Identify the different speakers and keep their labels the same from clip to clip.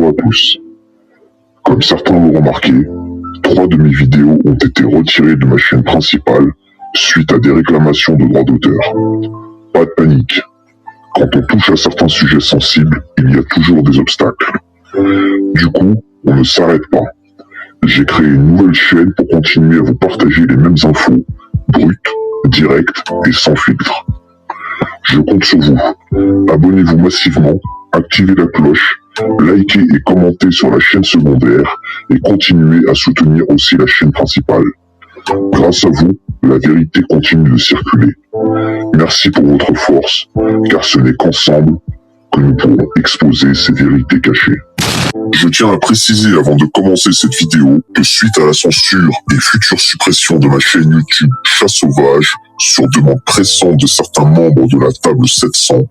Speaker 1: Bonjour à tous. Comme certains l'ont remarqué, 3 de mes vidéos ont été retirées de ma chaîne principale suite à des réclamations de droits d'auteur. Pas de panique. Quand on touche à certains sujets sensibles, il y a toujours des obstacles. Du coup, on ne s'arrête pas. J'ai créé une nouvelle chaîne pour continuer à vous partager les mêmes infos, brutes, directes et sans filtre. Je compte sur vous. Abonnez-vous massivement, activez la cloche, likez et commentez sur la chaîne secondaire et continuez à soutenir aussi la chaîne principale. Grâce à vous, la vérité continue de circuler. Merci pour votre force, car ce n'est qu'ensemble que nous pourrons exposer ces vérités cachées. Je tiens à préciser avant de commencer cette vidéo que suite à la censure et future suppression de ma chaîne YouTube Chat Sauvage, sur demande pressante de certains membres de la table 700,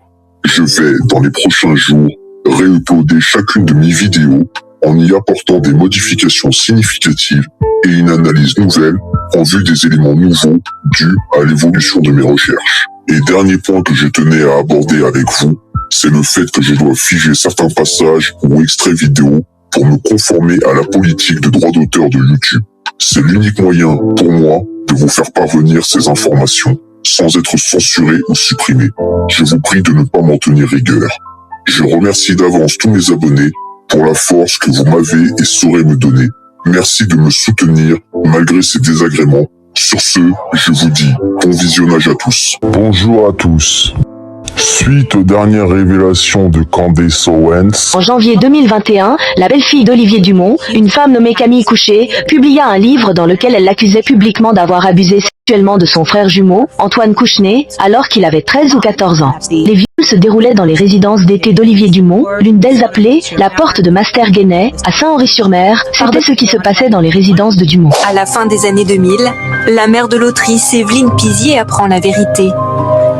Speaker 1: je vais, dans les prochains jours, réuploader chacune de mes vidéos en y apportant des modifications significatives et une analyse nouvelle en vue des éléments nouveaux dus à l'évolution de mes recherches. Et dernier point que je tenais à aborder avec vous, c'est le fait que je dois figer certains passages ou extraits vidéo pour me conformer à la politique de droit d'auteur de YouTube. C'est l'unique moyen, pour moi, de vous faire parvenir ces informations sans être censuré ou supprimé. Je vous prie de ne pas m'en tenir rigueur. Je remercie d'avance tous mes abonnés pour la force que vous m'avez et saurez me donner. Merci de me soutenir malgré ces désagréments. Sur ce, je vous dis bon visionnage à tous. Bonjour à tous. Suite aux dernières révélations de Candace Owens,
Speaker 2: en janvier 2021, la belle-fille d'Olivier Dumont, une femme nommée Camille Couchet, publia un livre dans lequel elle l'accusait publiquement d'avoir abusé sexuellement de son frère jumeau, Antoine Kouchner, alors qu'il avait 13 ou 14 ans. Les viols se déroulaient dans les résidences d'été d'Olivier Dumont, l'une d'elles appelée la porte de Master-Guénay, à Saint-Henri-sur-Mer. C'était ce qui se passait dans les résidences de Dumont.
Speaker 3: À la fin des années 2000, la mère de l'autrice Evelyne Pizier apprend la vérité.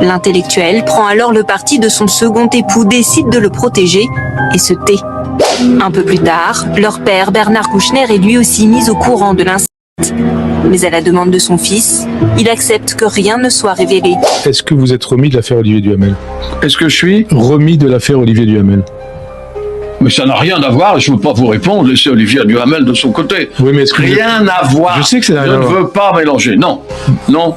Speaker 3: L'intellectuel prend alors le parti de son second époux, décide de le protéger et se tait. Un peu plus tard, leur père Bernard Kouchner est lui aussi mis au courant de l'inceste. Mais à la demande de son fils, il accepte que rien ne soit révélé.
Speaker 4: Est-ce que vous êtes remis de l'affaire Olivier Duhamel?
Speaker 5: Est-ce que je suis
Speaker 4: Remis de l'affaire Olivier Duhamel?
Speaker 5: Mais ça n'a rien à voir, je ne veux pas vous répondre, laissez Olivier Duhamel de son côté.
Speaker 4: Oui, mais est-ce que
Speaker 5: rien à voir.
Speaker 4: Je sais que ça n'a rien à voir.
Speaker 5: Je ne veux pas mélanger, non. Non.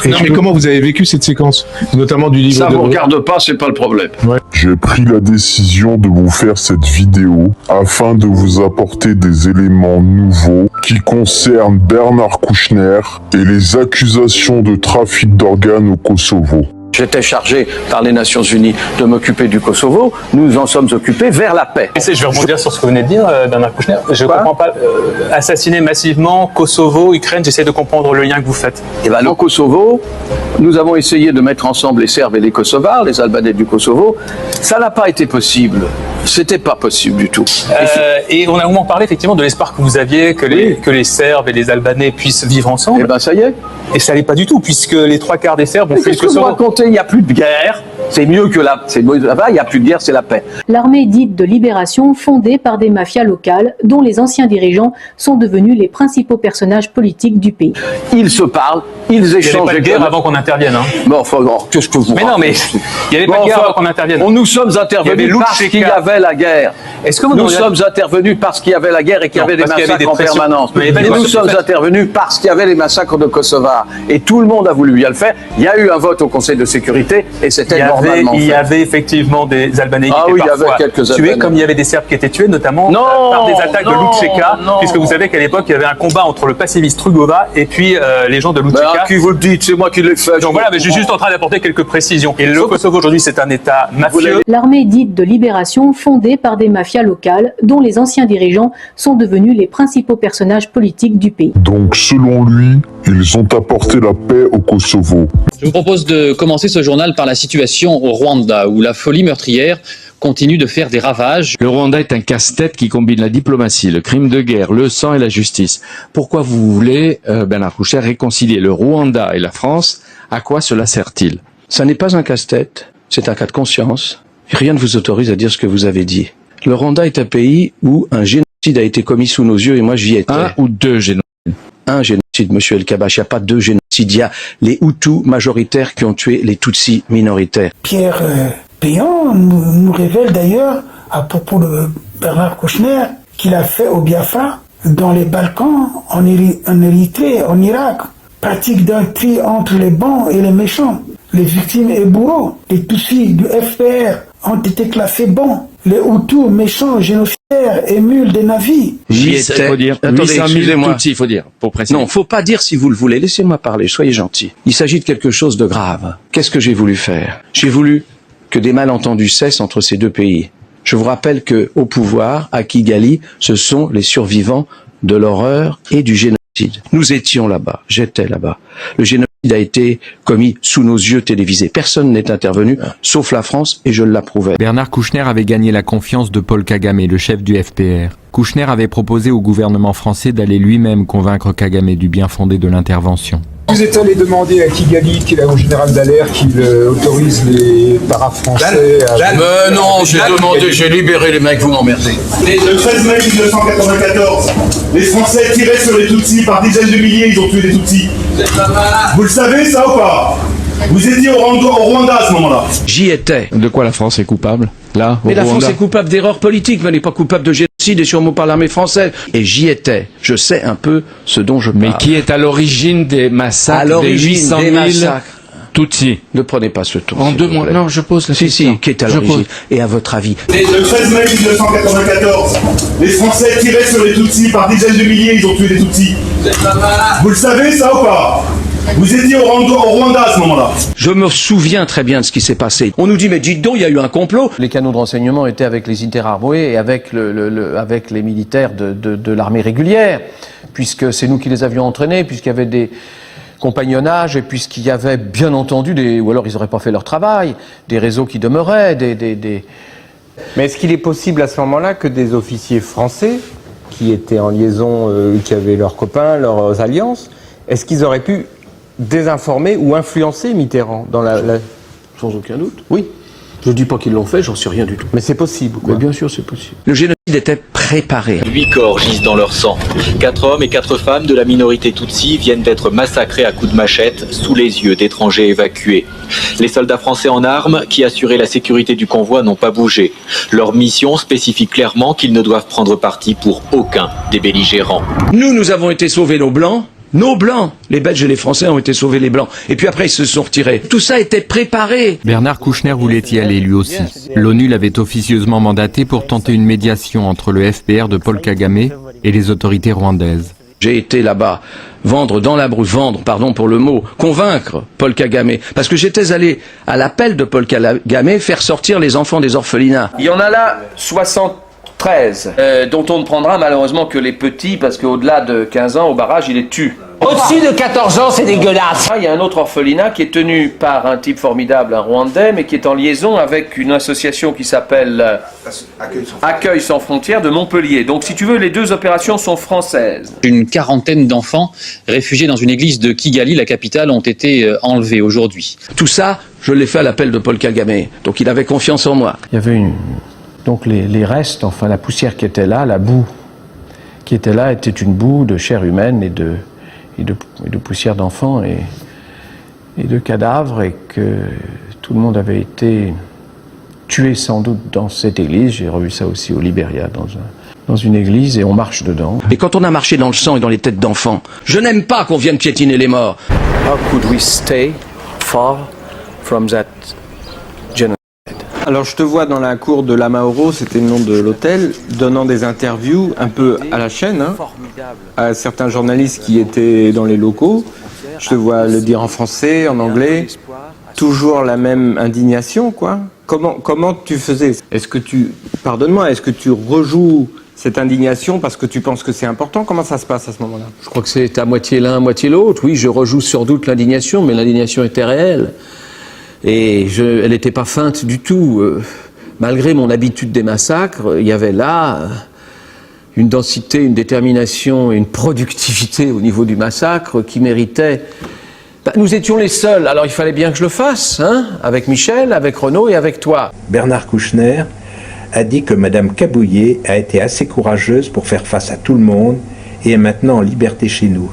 Speaker 4: Et mais comment vous avez vécu cette séquence, notamment du livre
Speaker 5: ça
Speaker 4: de...
Speaker 5: ne vous regarde pas, c'est pas le problème.
Speaker 4: Ouais.
Speaker 1: j'ai pris la décision de vous faire cette vidéo afin de vous apporter des éléments nouveaux qui concernent Bernard Kouchner et les accusations de trafic d'organes au Kosovo.
Speaker 5: J'étais chargé par les Nations Unies de m'occuper du Kosovo, nous en sommes occupés vers la paix.
Speaker 6: Je vais rebondir sur ce que vous venez de dire, Bernard Kouchner. Je ne comprends pas. Assassiner massivement, Kosovo, Ukraine, j'essaie de comprendre le lien que vous faites.
Speaker 5: Et bien, au Kosovo, nous avons essayé de mettre ensemble les Serbes et les Kosovars, les Albanais du Kosovo. Ça n'a pas été possible. C'était pas possible du tout.
Speaker 6: Et on a au moins parlé effectivement de l'espoir que vous aviez que les Serbes et les Albanais puissent vivre ensemble.
Speaker 5: Et ben ça y est.
Speaker 6: Et ça n'allait pas du tout, puisque les 3/4 des Serbes ont fait le
Speaker 5: Qu'est-ce que vous
Speaker 6: Kosovo.
Speaker 5: racontez? Il n'y a plus de guerre. C'est mieux que là-bas, il n'y a plus de guerre, c'est la paix.
Speaker 7: L'armée dite de libération, fondée par des mafias locales, dont les anciens dirigeants sont devenus les principaux personnages politiques du pays.
Speaker 5: Ils se parlent, ils échangent.
Speaker 6: Il n'y avait pas de guerre avant qu'on intervienne. Hein.
Speaker 5: Bon, enfin, qu'est-ce que vous
Speaker 6: Mais non, mais il n'y avait pas de guerre avant qu'on intervienne.
Speaker 5: Nous sommes intervenus parce qu'il y avait la guerre.
Speaker 6: Est-ce que vous
Speaker 5: Nous sommes intervenus parce qu'il y avait la guerre et qu'il y avait des massacres en permanence.
Speaker 6: Mais
Speaker 5: nous sommes intervenus parce qu'il y avait les massacres de Kosovare. Et tout le monde a voulu bien le faire. Il y a eu un vote au Conseil de sécurité et c'était normalement fait.
Speaker 6: Il y avait effectivement des Albanais qui étaient parfois tués, comme il y avait des Serbes qui étaient tués, notamment par des attaques de Lutcheka, puisque vous savez qu'à l'époque, il y avait un combat entre le pacifiste Rugova et puis les gens de Lutcheka.
Speaker 5: Qui vous le dites, c'est moi qui l'ai fait.
Speaker 6: Donc voilà, mais je suis juste en train d'apporter quelques précisions. Et le Kosovo aujourd'hui, c'est un État mafieux.
Speaker 7: L'armée dite de libération, fondée par des mafias locales, dont les anciens dirigeants sont devenus les principaux personnages politiques du pays.
Speaker 1: Donc selon lui, ils ont apporté la paix au Kosovo.
Speaker 8: Je vous propose de commencer ce journal par la situation au Rwanda, où la folie meurtrière continue de faire des ravages.
Speaker 9: Le Rwanda est un casse-tête qui combine la diplomatie, le crime de guerre, le sang et la justice. Pourquoi vous voulez, Bernard Kouchner, réconcilier le Rwanda et la France? À quoi cela sert-il? Ça n'est pas un casse-tête, c'est un cas de conscience. Rien ne vous autorise à dire ce que vous avez dit. Le Rwanda est un pays où un génocide a été commis sous nos yeux et moi j'y étais. Un ou deux génocides? Un génocide, monsieur El Kabbach, il n'y a pas deux génocides. Il y a les Hutus majoritaires qui ont tué les Tutsis minoritaires.
Speaker 10: Pierre Péan nous révèle d'ailleurs, à propos Bernard Kouchner, qu'il a fait au Biafra, dans les Balkans, en Érythrée, en Irak, pratique d'un tri entre les bons et les méchants. Les victimes et bourreaux, les Tutsis du FPR ont été classés bons. Les Hutus méchants, génocidaires, émules des navires.
Speaker 9: J'y étais. Faut dire. Attendez, excusez-moi. Il faut dire, pour préciser.
Speaker 5: Non, faut pas dire si vous le voulez. Laissez-moi parler, soyez gentil. Il s'agit de quelque chose de grave. Qu'est-ce que j'ai voulu faire? J'ai voulu que des malentendus cessent entre ces deux pays. Je vous rappelle que, au pouvoir, à Kigali, ce sont les survivants de l'horreur et du génocide. Nous étions là-bas, j'étais là-bas. Le génocide a été commis sous nos yeux télévisés. Personne n'est intervenu, sauf la France, et je l'approuvais.
Speaker 11: Bernard Kouchner avait gagné la confiance de Paul Kagame, le chef du FPR. Kouchner avait proposé au gouvernement français d'aller lui-même convaincre Kagame du bien fondé de l'intervention.
Speaker 12: Vous êtes allé demander à Kigali, qui est là au général Dallaire, qu'il autorise les parafrançais à...
Speaker 5: Mais non, j'ai libéré les mecs, vous m'emmerdez.
Speaker 13: Le 13 mai 1994, les Français tiraient sur les Tutsis par dizaines de milliers, ils ont tué des Tutsis. Vous le savez ça ou pas? Vous étiez au Rwanda à ce moment-là.
Speaker 5: J'y étais.
Speaker 9: De quoi la France est coupable? Là,
Speaker 5: mais la France est coupable d'erreurs politiques, mais elle n'est pas coupable de génocide et sûrement par l'armée française. Et j'y étais. Je sais un peu ce dont je parle.
Speaker 9: Mais qui est à l'origine des massacres, des 800 000 Tutsis?
Speaker 5: Ne prenez pas ce tour.
Speaker 9: En 2 mois. Non, je pose la question.
Speaker 5: Qui est à l'origine? Et à votre avis?
Speaker 13: Le 13 mai 1994, les Français tiraient sur les Tutsis par dizaines de milliers, ils ont tué des Tutsis. Vous le savez ça ou pas? Vous étiez au Rwanda à ce moment-là.
Speaker 5: Je me souviens très bien de ce qui s'est passé. On nous dit, mais dites donc, il y a eu un complot. Les canaux de renseignement étaient avec les interarmées et avec, avec les militaires de l'armée régulière, puisque c'est nous qui les avions entraînés, puisqu'il y avait des compagnonnages et puisqu'il y avait bien entendu ou alors ils n'auraient pas fait leur travail, des réseaux qui demeuraient,
Speaker 14: Mais est-ce qu'il est possible à ce moment-là que des officiers français qui étaient en liaison, qui avaient leurs copains, leurs alliances, est-ce qu'ils auraient pu désinformer ou influencer Mitterrand dans
Speaker 5: Sans aucun doute. Oui. Je ne dis pas qu'ils l'ont fait, j'en sais rien du tout.
Speaker 14: Mais c'est possible, quoi.
Speaker 5: Mais bien sûr, c'est possible. Le génocide était préparé.
Speaker 15: 8 corps gisent dans leur sang. 4 hommes et 4 femmes de la minorité Tutsi viennent d'être massacrés à coups de machette sous les yeux d'étrangers évacués. Les soldats français en armes qui assuraient la sécurité du convoi n'ont pas bougé. Leur mission spécifie clairement qu'ils ne doivent prendre parti pour aucun des belligérants.
Speaker 5: Nous avons été sauver nos blancs. Nos blancs, les Belges et les Français ont été sauvés les blancs. Et puis après, ils se sont retirés. Tout ça était préparé.
Speaker 11: Bernard Kouchner voulait y aller lui aussi. L'ONU l'avait officieusement mandaté pour tenter une médiation entre le FPR de Paul Kagame et les autorités rwandaises.
Speaker 5: J'ai été là-bas convaincre Paul Kagame. Parce que j'étais allé à l'appel de Paul Kagame faire sortir les enfants des orphelinats. Il y en a là 73, dont on ne prendra malheureusement que les petits, parce qu'au-delà de 15 ans, au barrage, il les tue.
Speaker 16: Au-dessus de 14 ans, c'est dégueulasse.
Speaker 5: Il y a un autre orphelinat qui est tenu par un type formidable, un Rwandais, mais qui est en liaison avec une association qui s'appelle Accueil sans frontières de Montpellier. Donc si tu veux, les deux opérations sont françaises.
Speaker 8: Une quarantaine d'enfants réfugiés dans une église de Kigali, la capitale, ont été enlevés aujourd'hui.
Speaker 5: Tout ça, je l'ai fait à l'appel de Paul Kagame. Donc il avait confiance en moi. Il y avait donc les restes, enfin la poussière qui était là, la boue qui était là, était une boue de chair humaine et de poussière d'enfants et de cadavres, et que tout le monde avait été tué sans doute dans cette église. J'ai revu ça aussi au Libéria, dans une église, et on marche dedans. Et quand on a marché dans le sang et dans les têtes d'enfants, je n'aime pas qu'on vienne piétiner les morts. How could we stay far from that genocide?
Speaker 14: Alors je te vois dans la cour de la Mauro, c'était le nom de l'hôtel, donnant des interviews un peu à la chaîne, à certains journalistes qui étaient dans les locaux. Je te vois le dire en français, en anglais, toujours la même indignation, quoi. Comment tu faisais? Est-ce que tu rejoues cette indignation parce que tu penses que c'est important? Comment ça se passe à ce moment-là?
Speaker 5: Je crois que c'est à moitié l'un, à moitié l'autre. Oui, je rejoue sans doute l'indignation, mais l'indignation était réelle. Et elle n'était pas feinte du tout. Malgré mon habitude des massacres, il y avait là une densité, une détermination et une productivité au niveau du massacre qui méritait... nous étions les seuls, alors il fallait bien que je le fasse, avec Michel, avec Renaud et avec toi.
Speaker 17: Bernard Kouchner a dit que Madame Kabouillet a été assez courageuse pour faire face à tout le monde et est maintenant en liberté chez nous.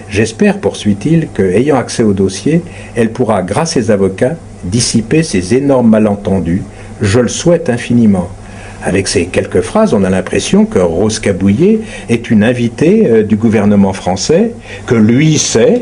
Speaker 17: J'espère, poursuit-il, que, ayant accès au dossier, elle pourra, grâce à ses avocats, dissiper ces énormes malentendus. Je le souhaite infiniment. Avec ces quelques phrases, on a l'impression que Rose Kabouyer est une invitée du gouvernement français, que lui sait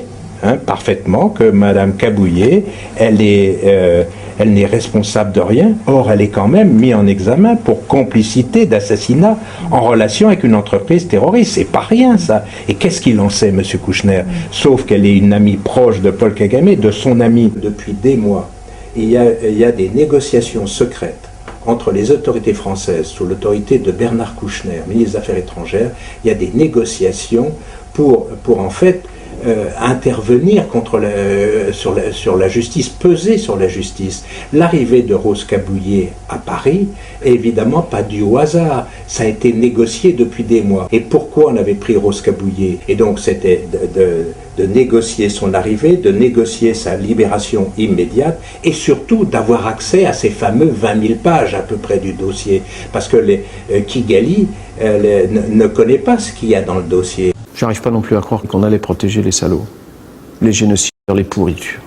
Speaker 17: parfaitement que Madame Kabouyer, elle n'est responsable de rien. Or, elle est quand même mise en examen pour complicité d'assassinat en relation avec une entreprise terroriste. C'est pas rien, ça. Et qu'est-ce qu'il en sait, Monsieur Kouchner? Sauf qu'elle est une amie proche de Paul Kagame, de son ami depuis des mois. Il y a des négociations secrètes entre les autorités françaises, sous l'autorité de Bernard Kouchner, ministre des Affaires étrangères. Il y a des négociations pour en fait, intervenir sur la justice, peser sur la justice. L'arrivée de Rose Kabouyer à Paris est évidemment pas due au hasard. Ça a été négocié depuis des mois. Et pourquoi on avait pris Rose Kabouyer? Et donc c'était de négocier son arrivée, de négocier sa libération immédiate et surtout d'avoir accès à ces fameux 20 000 pages à peu près du dossier. Parce que Kigali ne connaît pas ce qu'il y a dans le dossier.
Speaker 5: J'arrive pas non plus à croire qu'on allait protéger les salauds, les génocidaires, les pourritures.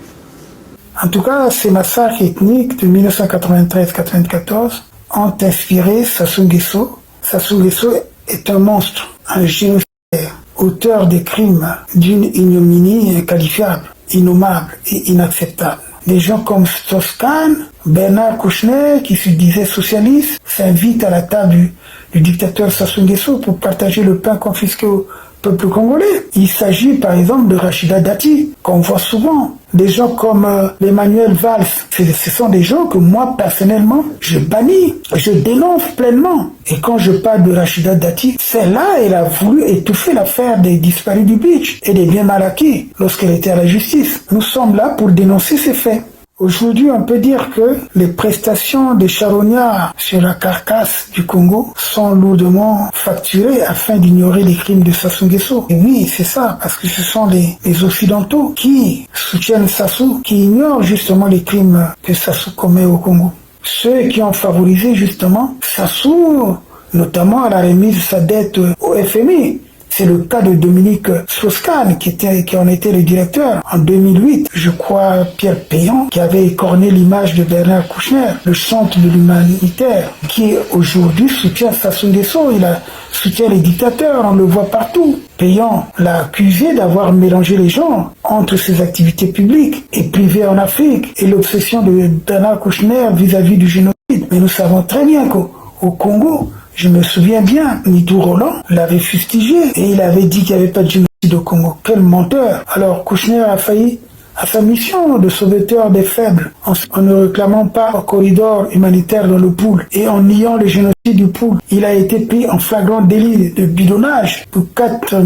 Speaker 10: En tout cas, ces massacres ethniques de 1993-94 ont inspiré Sassou Nguesso. Sassou Nguesso est un monstre, un génocidaire, auteur des crimes d'une ignominie inqualifiable, innommable et inacceptable. Des gens comme Strauss-Kahn, Bernard Kouchner, qui se disait socialiste, s'invitent à la table du dictateur Sassou Nguesso pour partager le pain confisqué au peuple congolais. Il s'agit par exemple de Rachida Dati, qu'on voit souvent. Des gens comme Emmanuel Valls, ce sont des gens que moi personnellement je bannis, je dénonce pleinement. Et quand je parle de Rachida Dati, celle-là, elle a voulu étouffer l'affaire des disparus du Beach et des biens mal acquis lorsqu'elle était à la justice. Nous sommes là pour dénoncer ces faits. Aujourd'hui, on peut dire que les prestations des charognards sur la carcasse du Congo sont lourdement facturées afin d'ignorer les crimes de Sassou Nguesso. Et oui, c'est ça, parce que ce sont les Occidentaux qui soutiennent Sassou, qui ignorent justement les crimes que Sassou commet au Congo. Ceux qui ont favorisé justement Sassou, notamment à la remise de sa dette au FMI. C'est le cas de Dominique Strauss-Kahn qui en était le directeur. En 2008, je crois Pierre Péan qui avait écorné l'image de Bernard Kouchner, le centre de l'humanitaire, qui aujourd'hui soutient Sassou Nguesso, il soutient les dictateurs, on le voit partout. Péan l'a accusé d'avoir mélangé les gens entre ses activités publiques et privées en Afrique et l'obsession de Bernard Kouchner vis-à-vis du génocide. Mais nous savons très bien qu'au Congo, je me souviens bien, Nidou Roland l'avait fustigé et il avait dit qu'il n'y avait pas de génocide au Congo. Quel menteur! Alors Kouchner a failli à sa mission de sauveteur des faibles en ne réclamant pas un corridor humanitaire dans le Poul et en niant le génocide du Poul. Il a été pris en flagrant délit de bidonnage pour 4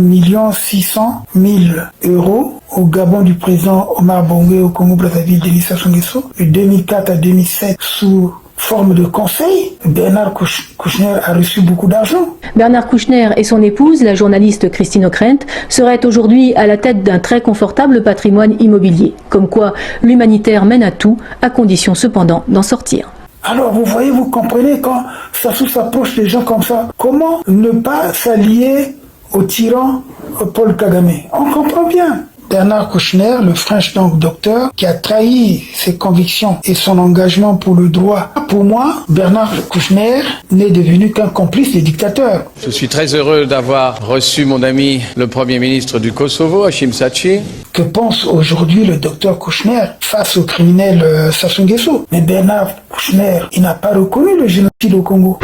Speaker 10: 600 000 € au Gabon du président Omar Bongo au Congo-Brazzaville, Denis Sassou Nguesso, de 2004 à 2007 sous forme de conseil. Bernard Kouchner a reçu beaucoup d'argent.
Speaker 7: Bernard Kouchner et son épouse, la journaliste Christine Ockrent, seraient aujourd'hui à la tête d'un très confortable patrimoine immobilier. Comme quoi, l'humanitaire mène à tout, à condition cependant d'en sortir.
Speaker 10: Alors vous voyez, vous comprenez, quand Sassou s'approche des gens comme ça, comment ne pas s'allier au tyran Paul Kagame? On comprend bien. Bernard Kouchner, le French docteur, qui a trahi ses convictions et son engagement pour le droit. Pour moi, Bernard Kouchner n'est devenu qu'un complice des dictateurs.
Speaker 5: Je suis très heureux d'avoir reçu mon ami le Premier ministre du Kosovo, Hashim Thaçi.
Speaker 10: Que pense aujourd'hui le docteur Kouchner face au criminel Sassou Nguesso? Mais Bernard Kouchner, il n'a pas reconnu le génocide au Congo.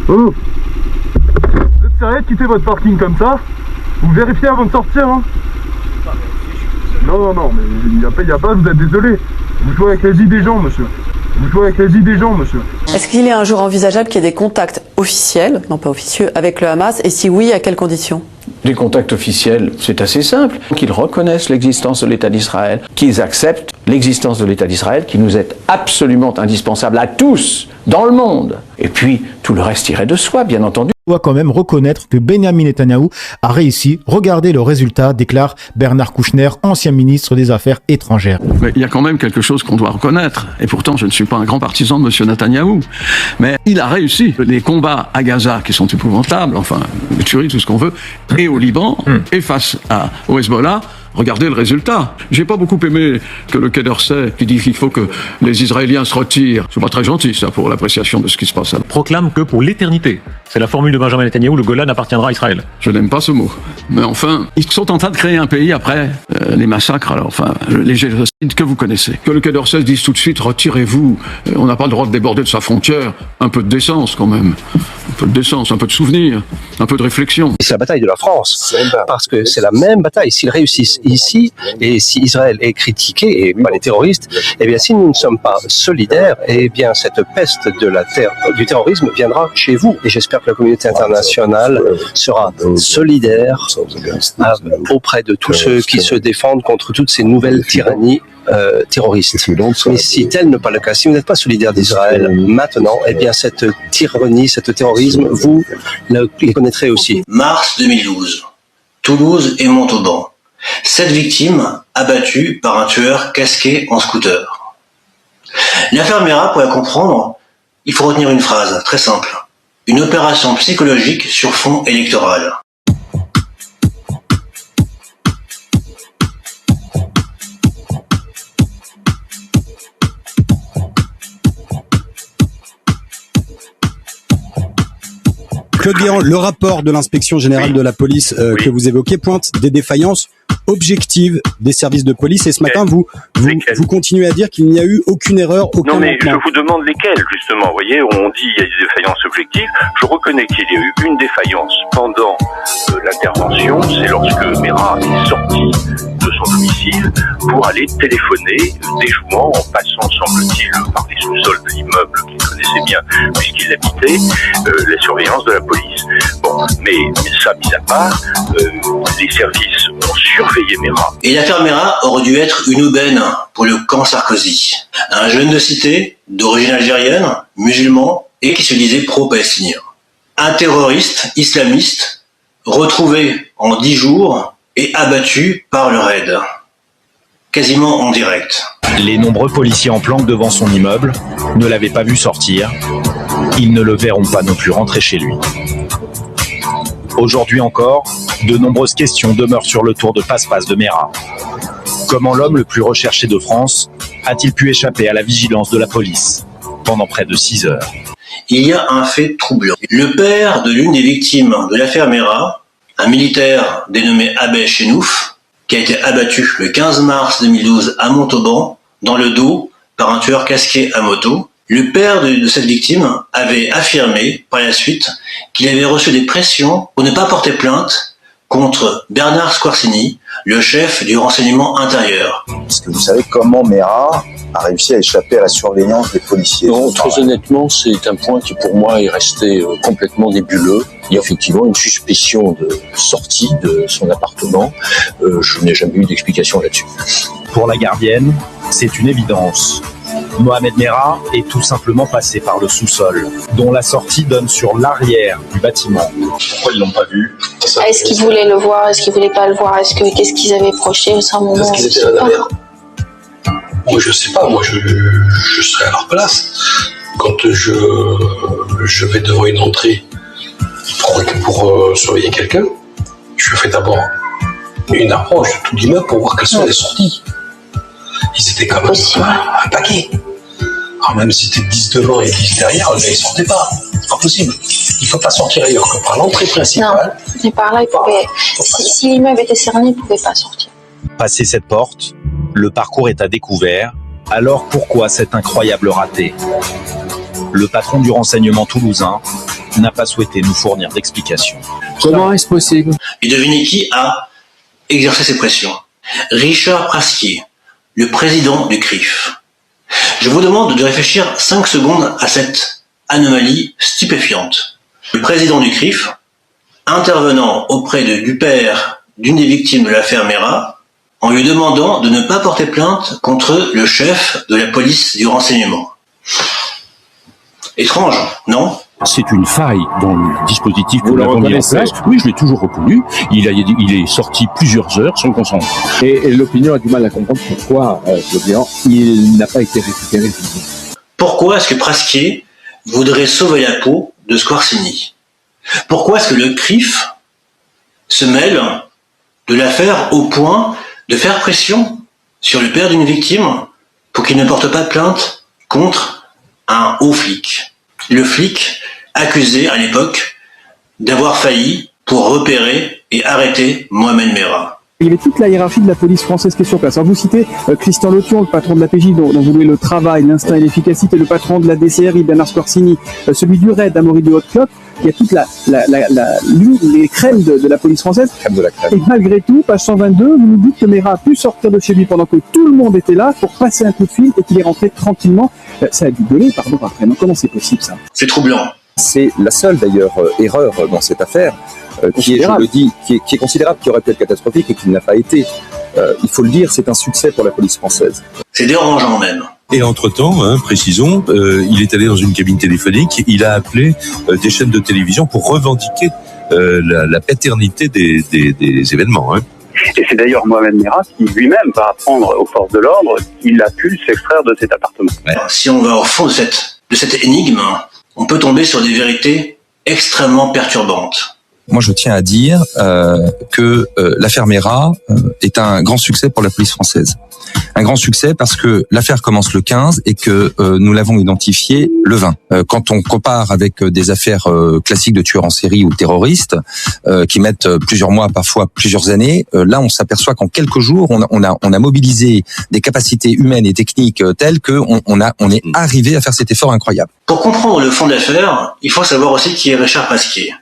Speaker 18: Oh, vous êtes sérieux de quitter votre parking comme ça? Vous vérifiez avant de sortir, hein? Non, mais il n'y a pas, vous êtes désolé. Vous jouez avec la vie des gens, monsieur. Vous jouez avec la vie des gens, monsieur.
Speaker 19: Est-ce qu'il est un jour envisageable qu'il y ait des contacts officiels, non pas officieux, avec le Hamas? Et si oui, à quelles conditions?
Speaker 5: Les contacts officiels, c'est assez simple. Qu'ils reconnaissent l'existence de l'État d'Israël, qu'ils acceptent l'existence de l'État d'Israël, qui nous est absolument indispensable à tous, dans le monde. Et puis, tout le reste irait de soi, bien entendu.
Speaker 20: doit quand même reconnaître que Benyamin Netanyahou a réussi. Regardez le résultat, déclare Bernard Kouchner, ancien ministre des Affaires étrangères.
Speaker 9: Mais il y a quand même quelque chose qu'on doit reconnaître. Et pourtant, je ne suis pas un grand partisan de M. Netanyahou. Mais il a réussi. Les combats à Gaza, qui sont épouvantables, enfin, les tueries, tout ce qu'on veut, et au Liban, et face au Hezbollah, regardez le résultat. J'ai pas beaucoup aimé que le Quai d'Orsay, qui dit qu'il faut que les Israéliens se retirent. C'est pas très gentil, ça, pour l'appréciation de ce qui se passe là.
Speaker 21: Proclame que pour l'éternité, c'est la formule de Benjamin Netanyahou, le Golan appartiendra à Israël.
Speaker 9: Je n'aime pas ce mot. Mais enfin, ils sont en train de créer un pays après les massacres, alors, enfin, les génocides que vous connaissez. Que le Quai d'Orsay dise tout de suite, retirez-vous. On n'a pas le droit de déborder de sa frontière. Un peu de décence, quand même. Un peu de décence, un peu de souvenir, un peu de réflexion.
Speaker 22: C'est la bataille de la France. Parce que c'est la même bataille. S'ils réussissent ici, et si Israël est critiqué, et pas les terroristes, eh bien, si nous ne sommes pas solidaires, eh bien, cette peste du terrorisme viendra chez vous. Et j'espère que la communauté internationale sera solidaire auprès de tous ceux qui se défendent contre toutes ces nouvelles tyrannies terroristes. Mais si tel n'est pas le cas, si vous n'êtes pas solidaire d'Israël maintenant, eh bien cette tyrannie, ce terrorisme, vous les connaîtrez aussi.
Speaker 23: Mars 2012, Toulouse et Montauban. 7 victimes abattues par un tueur casqué en scooter. L'affaire Mera, pour la comprendre, il faut retenir une phrase très simple. Une opération psychologique sur fond électoral.
Speaker 24: Claude Guéant, le rapport de l'inspection générale de la police que vous évoquez pointe des défaillances objectives des services de police. Et ce matin, vous continuez à dire qu'il n'y a eu aucune erreur, aucun
Speaker 25: Non, mais
Speaker 24: manquement.
Speaker 25: je vous demande lesquelles, justement. Vous voyez, on dit qu'il y a des défaillances objectives. Je reconnais qu'il y a eu une défaillance pendant l'intervention. C'est lorsque Mera est sorti de son domicile pour aller téléphoner, déjouant, en passant, semble-t-il, par les sous-sols de l'immeuble qu'il connaissait bien, puisqu'il habitait, la surveillance de la police. Bon, mais ça, mis à part, les services ont surveillé Mera.
Speaker 23: Et l'affaire Mera aurait dû être une aubaine pour le camp Sarkozy. Un jeune de cité, d'origine algérienne, musulman, et qui se disait pro-palestinien. Un terroriste islamiste, retrouvé en 10 jours et abattu par le raid. Quasiment en direct.
Speaker 26: Les nombreux policiers en planque devant son immeuble ne l'avaient pas vu sortir. Ils ne le verront pas non plus rentrer chez lui. Aujourd'hui encore, de nombreuses questions demeurent sur le tour de passe-passe de Mera. Comment l'homme le plus recherché de France a-t-il pu échapper à la vigilance de la police pendant près de 6 heures?
Speaker 23: Il y a un fait troublant. Le père de l'une des victimes de l'affaire Mera, un militaire dénommé Abel Chenouf, qui a été abattu le 15 mars 2012 à Montauban, dans le dos, par un tueur casqué à moto. Le père de cette victime avait affirmé, par la suite, qu'il avait reçu des pressions pour ne pas porter plainte contre Bernard Squarcini, le chef du renseignement intérieur.
Speaker 27: Est-ce que vous savez comment Mera a réussi à échapper à la surveillance des policiers?
Speaker 28: Non, très honnêtement, c'est un point qui pour moi est resté complètement nébuleux. Il y a effectivement une suspicion de sortie de son appartement. Je n'ai jamais eu d'explication là-dessus.
Speaker 26: Pour la gardienne, c'est une évidence. Mohamed Mera est tout simplement passé par le sous-sol, dont la sortie donne sur l'arrière du bâtiment.
Speaker 28: Pourquoi ils l'ont pas vu?
Speaker 29: Est-ce qu'ils voulaient le voir? Est-ce qu'ils voulaient pas le voir? Qu'est-ce qu'ils avaient projeté? C'est un moment.
Speaker 28: Est-ce qu'ils étaient à la mer? Moi, je sais pas. Moi, je serais à leur place. Quand je vais devant une entrée pour surveiller quelqu'un, je fais d'abord une approche de tout l'immeuble pour voir quelles sont les sorties. Ils étaient quand même un paquet. Alors même si c'était 10 devant et 10 derrière, ils ne sortaient pas. C'est pas possible. Il ne faut pas sortir ailleurs que par l'entrée principale.
Speaker 29: Non, mais par là, ils pouvaient. Si l'immeuble était cerné, ils ne pouvaient pas sortir.
Speaker 26: Passer cette porte, le parcours est à découvert. Alors pourquoi cet incroyable raté? Le patron du renseignement toulousain n'a pas souhaité nous fournir d'explications.
Speaker 23: Comment est-ce possible? Et devinez qui a exercé ces pressions? Richard Prasquier, le président du CRIF. Je vous demande de réfléchir 5 secondes à cette anomalie stupéfiante. Le président du CRIF, intervenant auprès du père d'une des victimes de l'affaire Mera, en lui demandant de ne pas porter plainte contre le chef de la police du renseignement. Étrange, non?
Speaker 1: C'est une faille dans le dispositif que nous avons mis en place. Oui, je l'ai toujours reconnu. Il est sorti plusieurs heures sans consentement.
Speaker 2: Et l'opinion a du mal à comprendre pourquoi, il n'a pas été récupéré.
Speaker 23: Pourquoi est-ce que Prasquier voudrait sauver la peau de Squarcini? Pourquoi est-ce que le CRIF se mêle de l'affaire au point de faire pression sur le père d'une victime pour qu'il ne porte pas plainte contre un haut flic? Le flic accusé à l'époque d'avoir failli pour repérer et arrêter Mohamed Merah.
Speaker 3: Il y avait toute la hiérarchie de la police française qui est sur place. Alors vous citez Christian Lotion, le patron de la PJ, dont vous louez le travail, l'instinct et l'efficacité, le patron de la DCRI, Bernard Squarcini, celui du RAID, Amaury de Haute-Cloque. Il y a toute les crèmes de la police française. Crème de la crème. Et malgré tout, page 122, vous nous dites que Merah a pu sortir de chez lui pendant que tout le monde était là pour passer un coup de fil et qu'il est rentré tranquillement. Ça a dû gueuler, pardon, après. Non, comment c'est possible, ça?
Speaker 23: C'est troublant.
Speaker 4: C'est la seule, d'ailleurs, erreur dans cette affaire, qui est, je le dis, qui est considérable, qui aurait pu être catastrophique et qui ne l'a pas été. Il faut le dire, c'est un succès pour la police française.
Speaker 23: C'est dérangeant même.
Speaker 28: Et entre-temps, précisons, il est allé dans une cabine téléphonique, il a appelé des chaînes de télévision pour revendiquer la paternité des événements.
Speaker 6: Et c'est d'ailleurs Mohamed Merah qui lui-même va apprendre aux forces de l'ordre qu'il a pu s'extraire de cet appartement.
Speaker 23: Si on va au fond de cette énigme, on peut tomber sur des vérités extrêmement perturbantes.
Speaker 27: Moi, je tiens à dire que l'affaire Merah est un grand succès pour la police française. Un grand succès parce que l'affaire commence le 15 et que nous l'avons identifiée le 20. Quand on compare avec des affaires classiques de tueurs en série ou de terroristes qui mettent plusieurs mois, parfois plusieurs années, là on s'aperçoit qu'en quelques jours on a mobilisé des capacités humaines et techniques telles que on est arrivé à faire cet effort incroyable.
Speaker 23: Pour comprendre le fond de l'affaire, il faut savoir aussi qui est Richard Prasquier.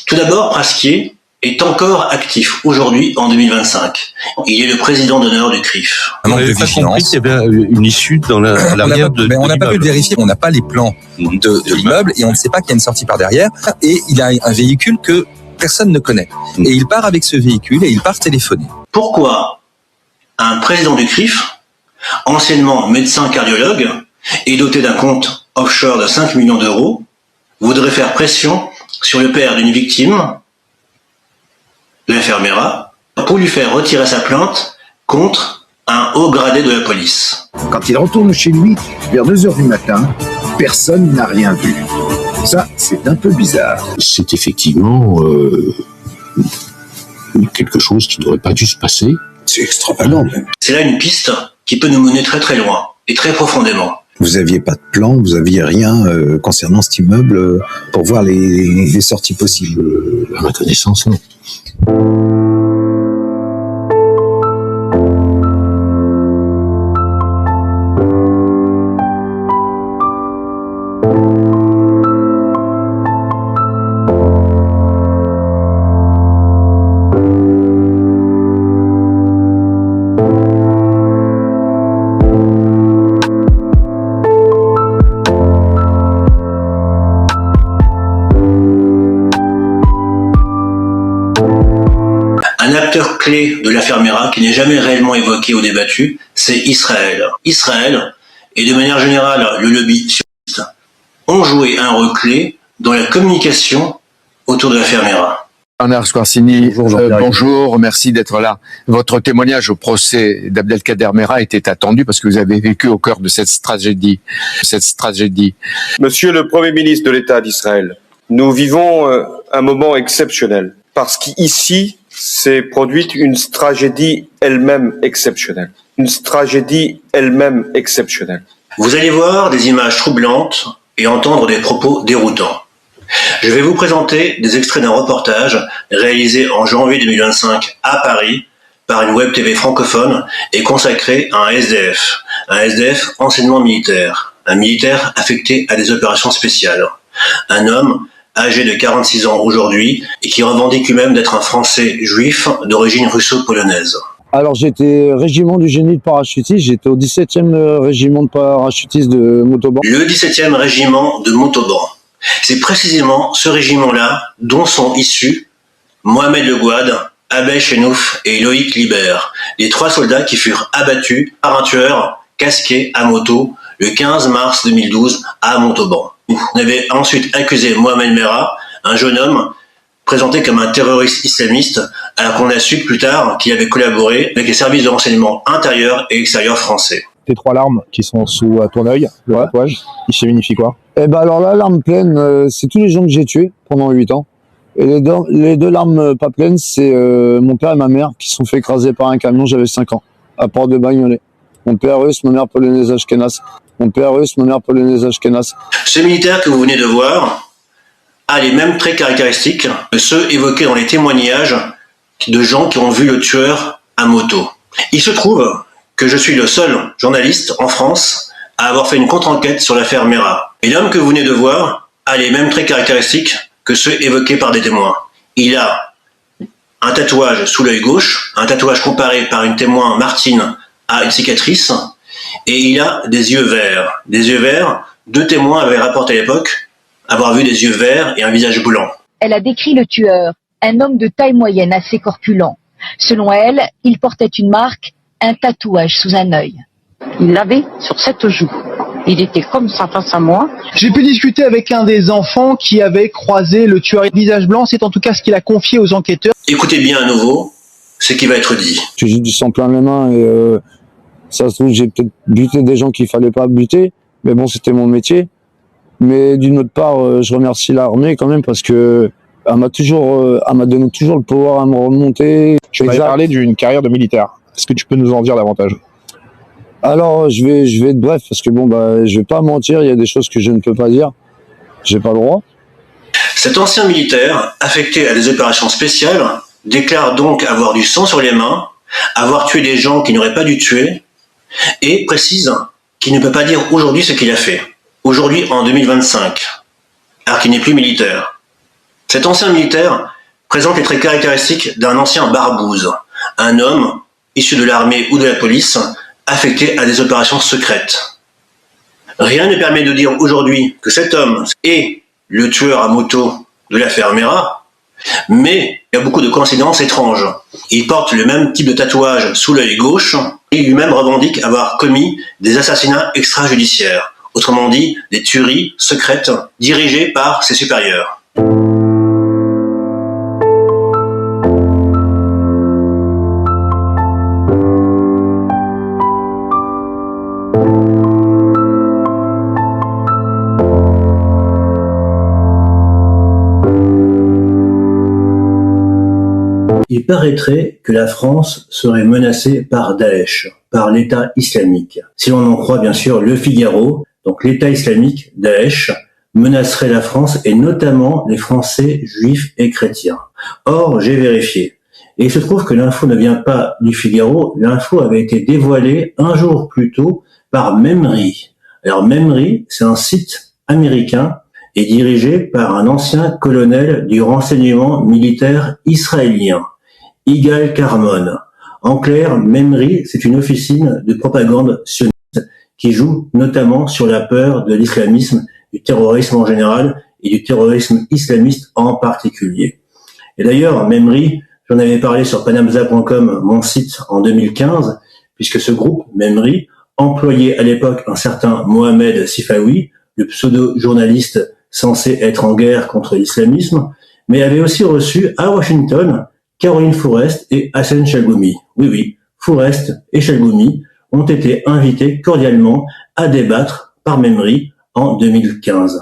Speaker 23: Tout d'abord, Prasquier est encore actif aujourd'hui en 2025. Il est le président d'honneur du CRIF.
Speaker 28: On n'avait pas compris qu'il y avait une issue dans l'arrière de
Speaker 27: on n'a pas pu le vérifier, on n'a pas les plans de l'immeuble et on ne sait pas qu'il y a une sortie par derrière. Et il a un véhicule que personne ne connaît. Et il part avec ce véhicule et il part téléphoner.
Speaker 23: Pourquoi un président du CRIF, anciennement médecin cardiologue et doté d'un compte offshore de 5 millions d'euros, voudrait faire pression sur le père d'une victime, l'affaire Merah, pour lui faire retirer sa plainte contre un haut gradé de la police?
Speaker 11: Quand il retourne chez lui, vers 2h du matin, personne n'a rien vu. Ça, c'est un peu bizarre.
Speaker 28: C'est effectivement quelque chose qui n'aurait pas dû se passer.
Speaker 11: C'est extravagant.
Speaker 23: C'est là une piste qui peut nous mener très très loin et très profondément.
Speaker 11: Vous aviez pas de plan, vous aviez rien concernant cet immeuble pour voir les sorties possibles?
Speaker 28: À ma connaissance, non.
Speaker 23: Un acteur clé de l'affaire Merah qui n'est jamais réellement évoqué ou débattu, c'est Israël. Israël, et de manière générale le lobby sioniste, ont joué un rôle clé dans la communication autour de l'affaire Merah.
Speaker 12: Bernard Squarcini, bonjour, merci d'être là. Votre témoignage au procès d'Abdelkader Merah était attendu parce que vous avez vécu au cœur de cette tragédie.
Speaker 13: Monsieur le Premier ministre de l'État d'Israël, nous vivons un moment exceptionnel parce qu'ici s'est produite une tragédie elle-même exceptionnelle. Une tragédie elle-même exceptionnelle.
Speaker 23: Vous allez voir des images troublantes et entendre des propos déroutants. Je vais vous présenter des extraits d'un reportage réalisé en janvier 2025 à Paris par une web TV francophone et consacré à un SDF anciennement militaire, un militaire affecté à des opérations spéciales, un homme âgé de 46 ans aujourd'hui et qui revendique lui-même d'être un Français juif d'origine russo-polonaise.
Speaker 15: Alors j'étais régiment du génie de parachutistes, j'étais au 17e régiment de parachutistes de Montauban.
Speaker 23: Le 17e régiment de Montauban. C'est précisément ce régiment-là dont sont issus Mohamed Le Gouad, Abel Chenouf et Loïc Libert, les 3 soldats qui furent abattus par un tueur casqué à moto le 15 mars 2012 à Montauban. On avait ensuite accusé Mohamed Merah, un jeune homme présenté comme un terroriste islamiste, alors qu'on a su plus tard qu'il avait collaboré avec les services de renseignement intérieurs et extérieurs français.
Speaker 5: Tes 3 larmes qui sont sous ton œil, le tatouage, il signifie quoi?
Speaker 15: Eh ben alors la larme pleine, c'est tous les gens que j'ai tués pendant 8 ans. Et les 2 larmes pas pleines, c'est mon père et ma mère qui se sont fait écraser par un camion, j'avais 5 ans, à Port de Bagnolet. Mon père russe, ma mère polonaise ashkénaze. Mon père russe, ma mère polonaise ashkénaze.
Speaker 23: Ce militaire que vous venez de voir a les mêmes traits caractéristiques que ceux évoqués dans les témoignages de gens qui ont vu le tueur à moto. Il se trouve que je suis le seul journaliste en France à avoir fait une contre-enquête sur l'affaire Merah. Et l'homme que vous venez de voir a les mêmes traits caractéristiques que ceux évoqués par des témoins. Il a un tatouage sous l'œil gauche, un tatouage comparé par une témoin Martine à une cicatrice, et il a des yeux verts. Des yeux verts, 2 témoins avaient rapporté à l'époque avoir vu des yeux verts et un visage blanc.
Speaker 7: Elle a décrit le tueur, un homme de taille moyenne assez corpulent. Selon elle, il portait une marque, un tatouage sous un œil.
Speaker 8: Il l'avait sur cette joue. Il était comme ça face à moi.
Speaker 3: J'ai pu discuter avec un des enfants qui avait croisé le tueur visage blanc. C'est en tout cas ce qu'il a confié aux enquêteurs.
Speaker 23: Écoutez bien à nouveau ce qui va être dit.
Speaker 15: J'ai du sang plein les mains et ça se trouve j'ai peut-être buté des gens qu'il fallait pas buter. Mais bon, c'était mon métier. Mais d'une autre part, je remercie l'armée quand même parce que elle m'a donné toujours le pouvoir à me remonter.
Speaker 5: Tu m'avais parlé d'une carrière de militaire. Est-ce que tu peux nous en dire davantage?
Speaker 15: Alors, je vais être bref parce que bon, je vais pas mentir, il y a des choses que je ne peux pas dire. J'ai pas le droit.
Speaker 23: Cet ancien militaire, affecté à des opérations spéciales, déclare donc avoir du sang sur les mains, avoir tué des gens qu'il n'aurait pas dû tuer, et précise qu'il ne peut pas dire aujourd'hui ce qu'il a fait. Aujourd'hui, en 2025, alors qu'il n'est plus militaire. Cet ancien militaire présente les traits caractéristiques d'un ancien barbouze, un homme issu de l'armée ou de la police, affecté à des opérations secrètes. Rien ne permet de dire aujourd'hui que cet homme est le tueur à moto de l'affaire Merah, mais il y a beaucoup de coïncidences étranges. Il porte le même type de tatouage sous l'œil gauche et lui-même revendique avoir commis des assassinats extrajudiciaires, autrement dit des tueries secrètes dirigées par ses supérieurs. Il paraîtrait que la France serait menacée par Daesh, par l'État islamique. Si l'on en croit bien sûr Le Figaro, donc l'État islamique, Daesh, menacerait la France et notamment les Français juifs et chrétiens. Or, j'ai vérifié. Et il se trouve que l'info ne vient pas du Figaro, l'info avait été dévoilée un jour plus tôt par Memri. Alors Memri, c'est un site américain et dirigé par un ancien colonel du renseignement militaire israélien, Yigal Carmon. En clair, Memri, c'est une officine de propagande sioniste qui joue notamment sur la peur de l'islamisme, du terrorisme en général et du terrorisme islamiste en particulier. Et d'ailleurs, Memri, j'en avais parlé sur panamza.com, mon site, en 2015, puisque ce groupe, Memri, employait à l'époque un certain Mohamed Sifawi, le pseudo-journaliste censé être en guerre contre l'islamisme, mais avait aussi reçu à Washington Caroline Fourest et Hassan Chalgoumi. Oui, Fourest et Chalgoumi ont été invités cordialement à débattre par Memri en 2015.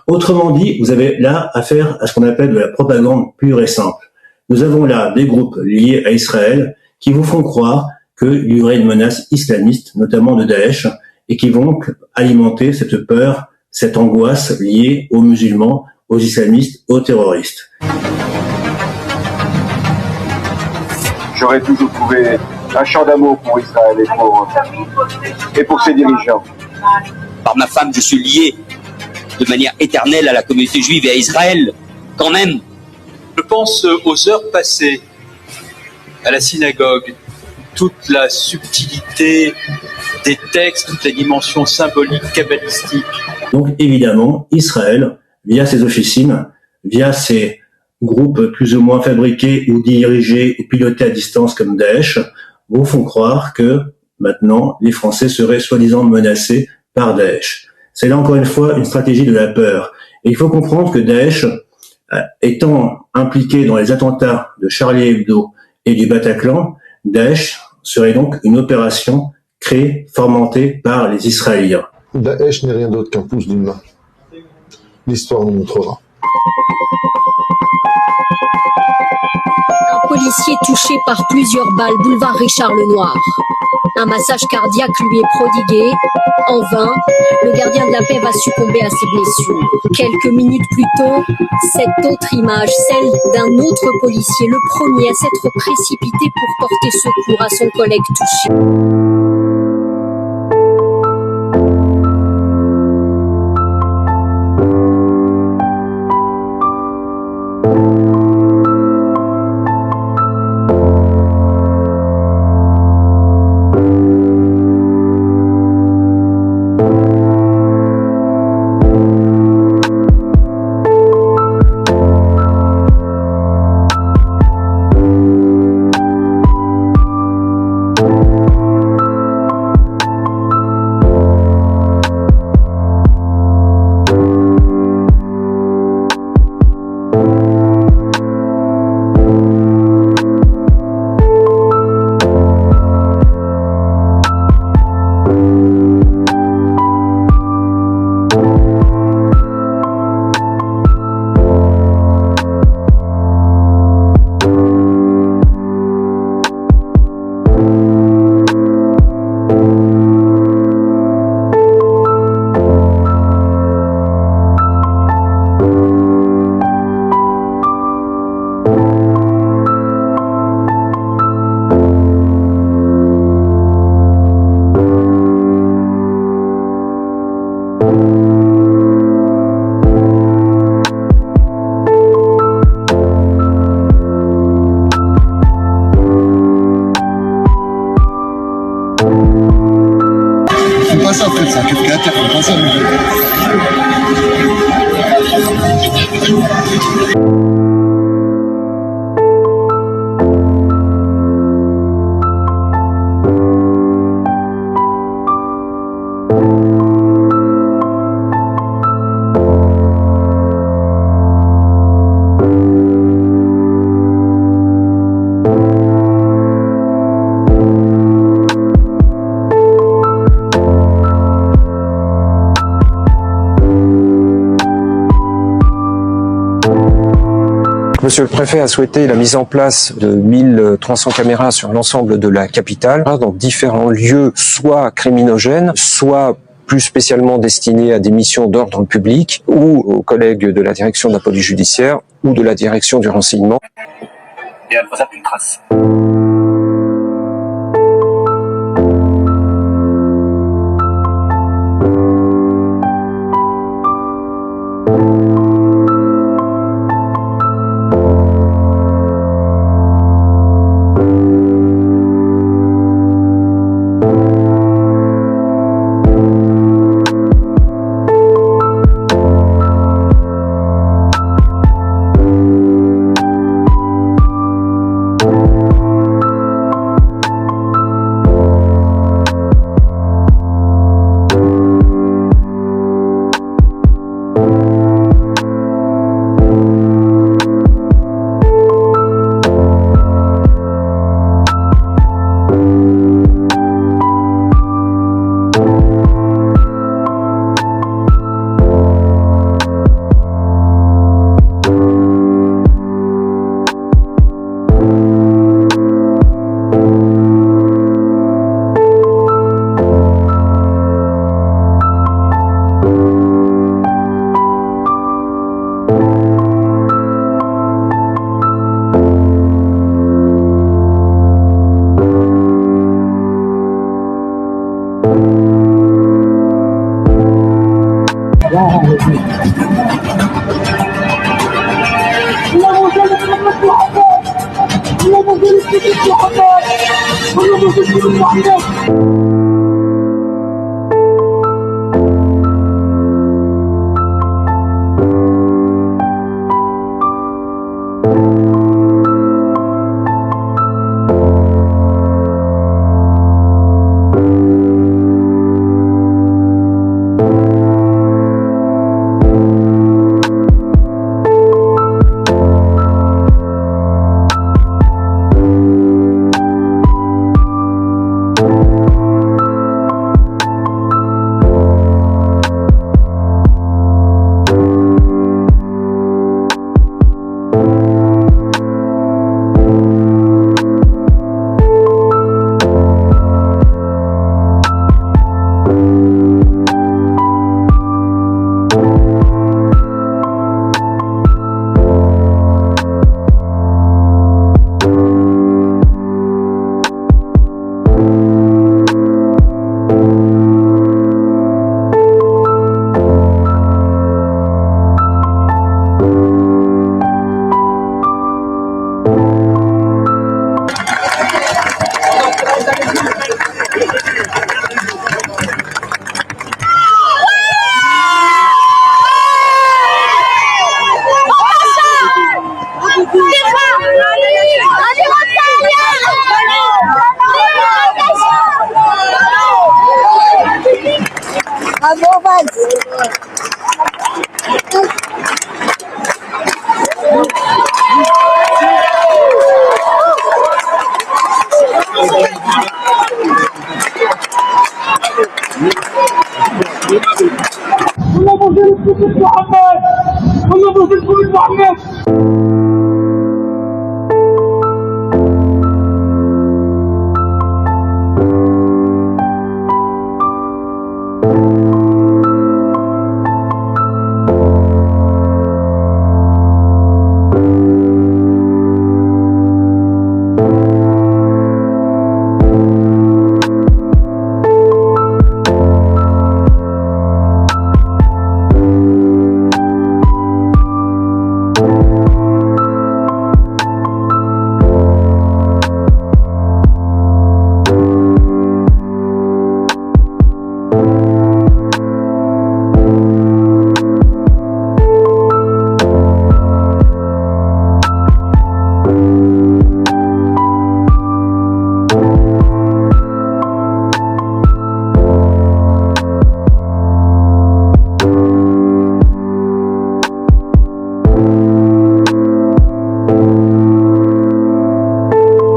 Speaker 23: Autrement dit, vous avez là affaire à ce qu'on appelle de la propagande pure et simple. Nous avons là des groupes liés à Israël qui vous font croire qu'il y aurait une menace islamiste, notamment de Daesh, et qui vont alimenter cette peur, cette angoisse liée aux musulmans, aux islamistes, aux terroristes.
Speaker 13: J'aurais toujours trouvé un chant d'amour pour Israël et pour ses dirigeants.
Speaker 10: Par ma femme, je suis lié de manière éternelle à la communauté juive et à Israël, quand même.
Speaker 14: Je pense aux heures passées à la synagogue, toute la subtilité des textes, toute la dimension symbolique, kabbalistique.
Speaker 23: Donc évidemment, Israël, via ses officines, via ses groupes plus ou moins fabriqués ou dirigés ou pilotés à distance comme Daesh, vous font croire que maintenant les Français seraient soi-disant menacés par Daesh. C'est là encore une fois une stratégie de la peur. Et il faut comprendre que Daesh, étant impliqué dans les attentats de Charlie Hebdo et du Bataclan, Daesh serait donc une opération créée, fomentée par les Israéliens.
Speaker 9: Daesh n'est rien d'autre qu'un pouce d'une main. L'histoire nous montrera.
Speaker 16: Un policier touché par plusieurs balles, boulevard Richard Lenoir. Un massage cardiaque lui est prodigué. En vain, le gardien de la paix va succomber à ses blessures. Quelques minutes plus tôt, cette autre image, celle d'un autre policier, le premier à s'être précipité pour porter secours à son collègue touché.
Speaker 17: Monsieur le préfet a souhaité la mise en place de 1300 caméras sur l'ensemble de la capitale, dans différents lieux, soit criminogènes, soit plus spécialement destinés à des missions d'ordre public, ou aux collègues de la direction de la police judiciaire, ou de la direction du renseignement.
Speaker 10: Et après ça, plus de traces.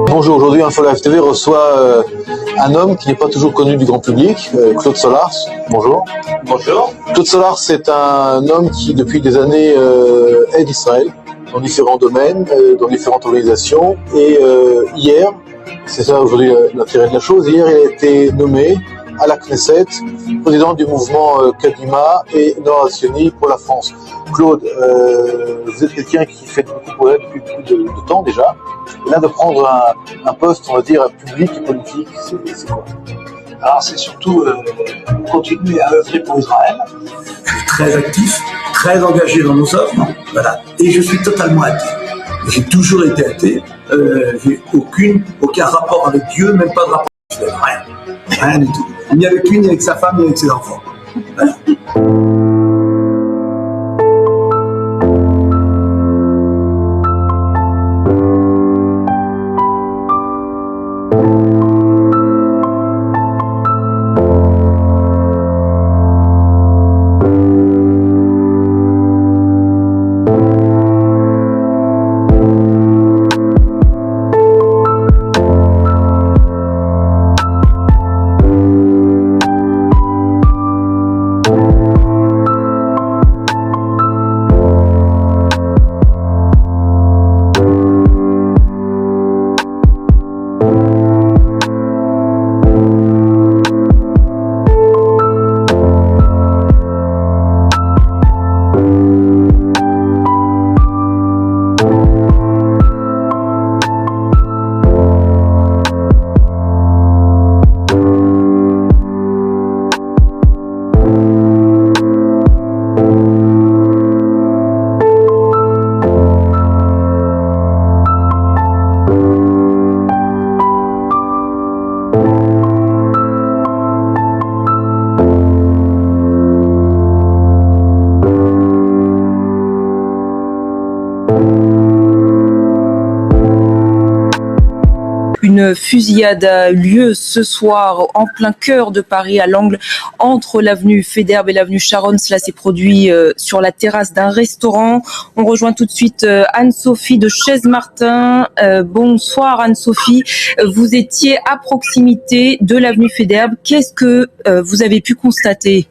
Speaker 9: Bonjour, aujourd'hui Info Live TV reçoit un homme qui n'est pas toujours connu du grand public, Claude Solars. Bonjour.
Speaker 23: Bonjour.
Speaker 9: Claude Solars, c'est un homme qui depuis des années aide Israël dans différents domaines, dans différentes organisations. Et hier, c'est ça aujourd'hui l'intérêt de la chose, hier il a été nommé à la Knesset, président du mouvement Kadima et Noah Sioni pour la France. Claude, vous êtes quelqu'un qui fait beaucoup pour elle depuis beaucoup de temps déjà. Et là, de prendre un poste, on va dire, public et politique, c'est quoi?
Speaker 11: Alors, c'est surtout continuer à œuvrer pour Israël. Je suis très actif, très engagé dans nos œuvres. Voilà. Et je suis totalement athée. J'ai toujours été athée. J'ai aucun rapport avec Dieu, même pas de rapport avec Dieu. Rien du tout. Ni avec lui, ni avec sa femme, ni avec ses enfants. Voilà.
Speaker 18: Une fusillade a eu lieu ce soir en plein cœur de Paris, à l'angle entre l'avenue Faidherbe et l'avenue Charonne. Cela s'est produit sur la terrasse d'un restaurant. On rejoint tout de suite Anne-Sophie de Chaise-Martin. Bonsoir Anne-Sophie. Vous étiez à proximité de l'avenue Faidherbe. Qu'est-ce que vous avez pu constater?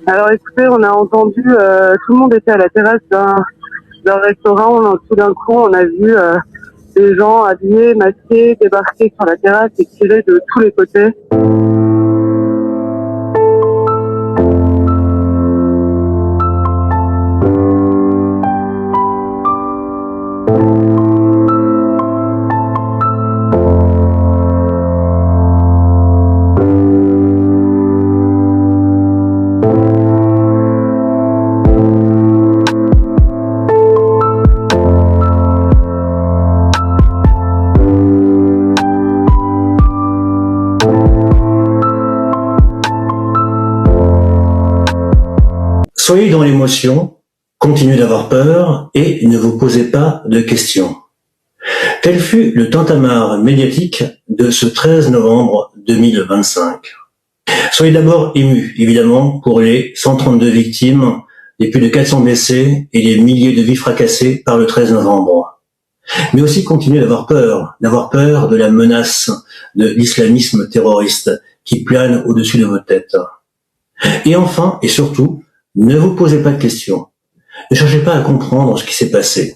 Speaker 19: Alors écoutez, on a entendu, tout le monde était à la terrasse d'un restaurant. Tout d'un coup, on a vu des gens habillés, masqués, débarquer sur la terrasse et tirer de tous les côtés.
Speaker 23: Soyez dans l'émotion, continuez d'avoir peur et ne vous posez pas de questions. Tel fut le tintamarre médiatique de ce 13 novembre 2025. Soyez d'abord émus, évidemment, pour les 132 victimes, les plus de 400 blessés et les milliers de vies fracassées par le 13 novembre. Mais aussi continuez d'avoir peur de la menace de l'islamisme terroriste qui plane au-dessus de vos têtes. Et enfin, et surtout, ne vous posez pas de questions. Ne cherchez pas à comprendre ce qui s'est passé.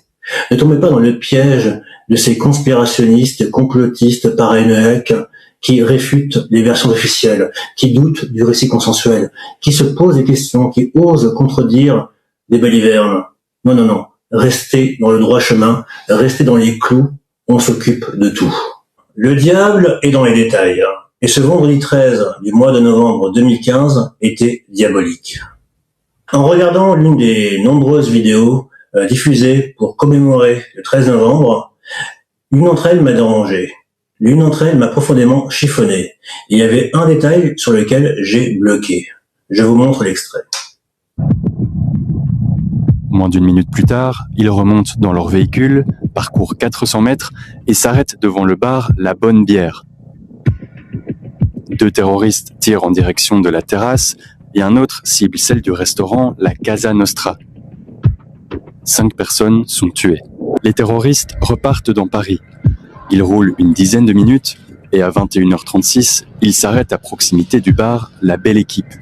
Speaker 23: Ne tombez pas dans le piège de ces conspirationnistes, complotistes, paranoïaques qui réfutent les versions officielles, qui doutent du récit consensuel, qui se posent des questions, qui osent contredire des balivernes. Non. Restez dans le droit chemin, restez dans les clous, on s'occupe de tout. Le diable est dans les détails. Et ce vendredi 13 du mois de novembre 2015 était diabolique. En regardant l'une des nombreuses vidéos diffusées pour commémorer le 13 novembre, l'une d'entre elles m'a dérangé. L'une d'entre elles m'a profondément chiffonné. Il y avait un détail sur lequel j'ai bloqué. Je vous montre l'extrait.
Speaker 1: Moins d'une minute plus tard, ils remontent dans leur véhicule, parcourent 400 mètres et s'arrêtent devant le bar La Bonne Bière. 2 terroristes tirent en direction de la terrasse et un autre cible celle du restaurant La Casa Nostra. 5 personnes sont tuées. Les terroristes repartent dans Paris. Ils roulent une dizaine de minutes et à 21h36, ils s'arrêtent à proximité du bar La Belle Équipe.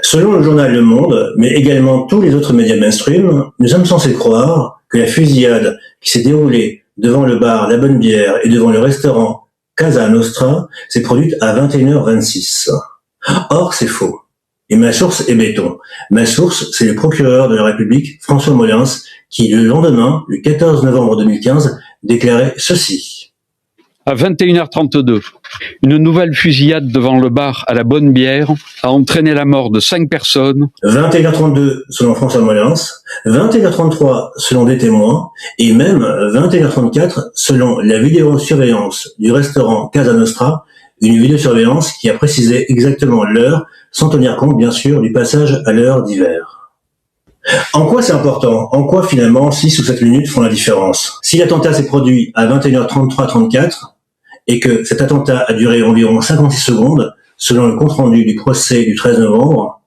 Speaker 23: Selon le journal Le Monde, mais également tous les autres médias mainstream, nous sommes censés croire que la fusillade qui s'est déroulée devant le bar La Bonne Bière et devant le restaurant Casa Nostra s'est produite à 21h26. Or, c'est faux. Et ma source est béton. Ma source, c'est le procureur de la République, François Molins, qui le lendemain, le 14 novembre 2015, déclarait ceci.
Speaker 2: À 21h32, une nouvelle fusillade devant le bar à La Bonne Bière a entraîné la mort de 5 personnes.
Speaker 23: 21h32 selon François Molins, 21h33 selon des témoins, et même 21h34 selon la vidéosurveillance du restaurant Casa Nostra, une vidéosurveillance qui a précisé exactement l'heure, sans tenir compte bien sûr du passage à l'heure d'hiver. En quoi c'est important? En quoi finalement 6 ou 7 minutes font la différence? Si l'attentat s'est produit à 21h33-34 et que cet attentat a duré environ 56 secondes, selon le compte-rendu du procès du 13 novembre,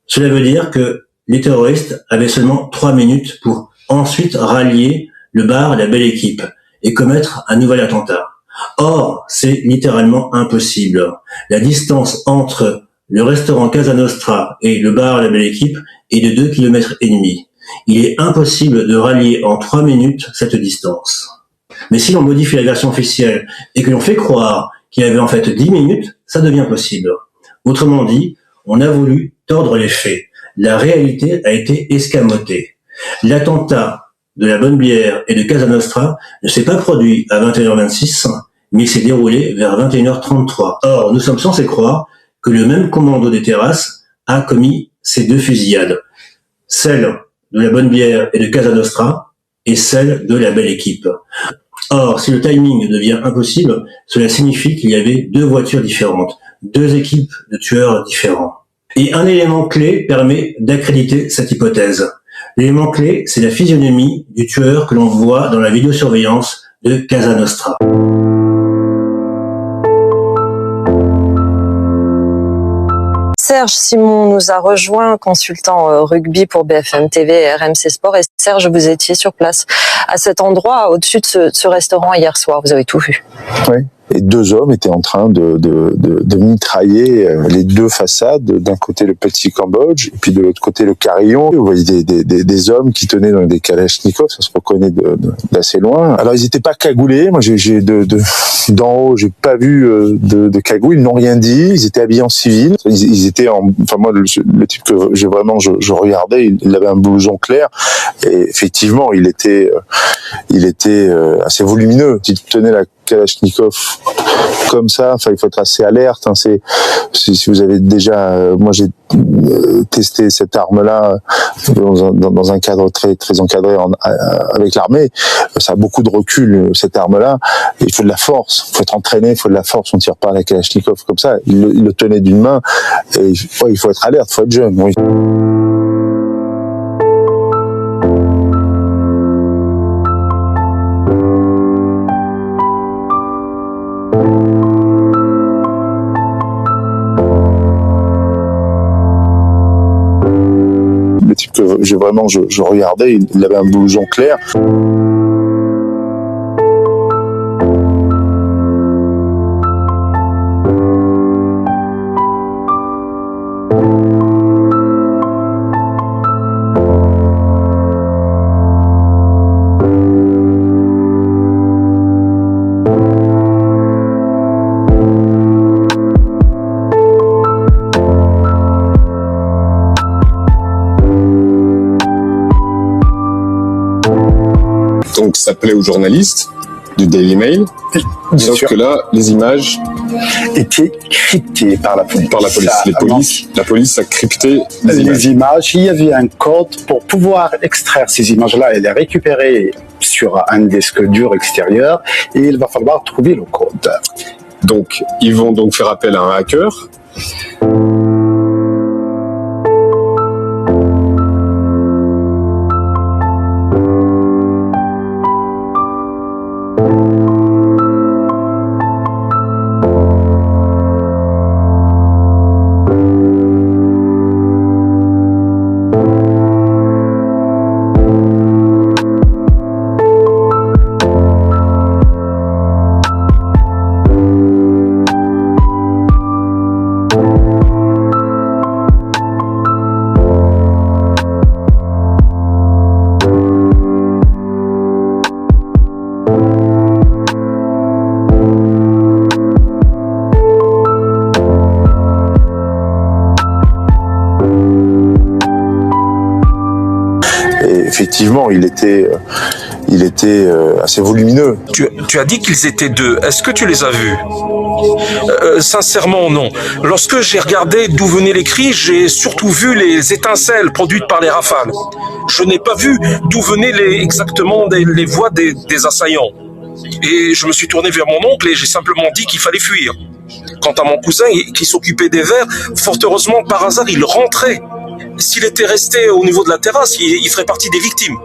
Speaker 23: cela veut dire que les terroristes avaient seulement 3 minutes pour ensuite rallier le bar La Belle Équipe et commettre un nouvel attentat. Or, c'est littéralement impossible. La distance entre le restaurant Casa Nostra et le bar La Belle Équipe est de 2,5 km. Il est impossible de rallier en 3 minutes cette distance. Mais si l'on modifie la version officielle et que l'on fait croire qu'il y avait en fait 10 minutes, ça devient possible. Autrement dit, on a voulu tordre les faits. La réalité a été escamotée. L'attentat de La Bonne Bière et de Casa Nostra ne s'est pas produit à 21h26, mais il s'est déroulé vers 21h33. Or, nous sommes censés croire que le même commando des terrasses a commis ces 2 fusillades. Celle de La Bonne Bière et de Casa Nostra et celle de La Belle Équipe. Or, si le timing devient impossible, cela signifie qu'il y avait 2 voitures différentes, 2 équipes de tueurs différents. Et un élément clé permet d'accréditer cette hypothèse. L'élément clé, c'est la physionomie du tueur que l'on voit dans la vidéosurveillance de Casa Nostra.
Speaker 20: Serge Simon nous a rejoint, consultant rugby pour BFM TV et RMC Sport. Et Serge, vous étiez sur place à cet endroit, au-dessus de ce restaurant hier soir. Vous avez tout vu.
Speaker 5: Oui. Et 2 hommes étaient en train de mitrailler les 2 façades. D'un côté le Petit Cambodge, et puis de l'autre côté le Carillon. Vous voyez des hommes qui tenaient dans des kalachnikovs, ça se reconnaît d'assez loin. Alors ils n'étaient pas cagoulés. Moi d'en haut, j'ai pas vu de cagoule. Ils n'ont rien dit. Ils étaient habillés en civil. Ils étaient enfin moi le type que je regardais, il avait un blouson clair. Et effectivement, il était assez volumineux. Il tenait la Kalachnikov comme ça, enfin il faut être assez alerte. Si vous avez déjà, moi j'ai testé cette arme-là dans un cadre très très encadré avec l'armée. Ça a beaucoup de recul cette arme-là. Et il faut de la force, il faut être entraîné, il faut de la force. On tire pas à la Kalachnikov comme ça. Il le tenait d'une main. Et il faut être alerte, il faut être jeune. Oui. que je regardais, il avait un blouson clair.
Speaker 4: Donc ça plaît aux journalistes du Daily Mail, sauf que là, les images
Speaker 6: étaient cryptées par la police.
Speaker 4: La police a crypté
Speaker 6: les images. Il y avait un code pour pouvoir extraire ces images-là et les récupérer sur un disque dur extérieur, et il va falloir trouver le code.
Speaker 4: Donc, ils vont donc faire appel à un hacker.
Speaker 5: Effectivement, il était assez volumineux.
Speaker 21: Tu as dit qu'ils étaient deux. Est-ce que tu les as vus ? Sincèrement, non. Lorsque j'ai regardé d'où venaient les cris, j'ai surtout vu les étincelles produites par les rafales. Je n'ai pas vu d'où venaient exactement les voix des assaillants. Et je me suis tourné vers mon oncle et j'ai simplement dit qu'il fallait fuir. Quant à mon cousin qui s'occupait des verres, fort heureusement, par hasard, il rentrait. S'il était resté au niveau de la terrasse, il ferait partie des victimes.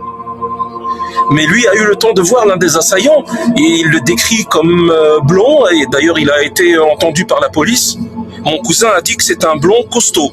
Speaker 21: Mais lui a eu le temps de voir l'un des assaillants et il le décrit comme blond, et d'ailleurs il a été entendu par la police. Mon cousin a dit que c'est un blond costaud.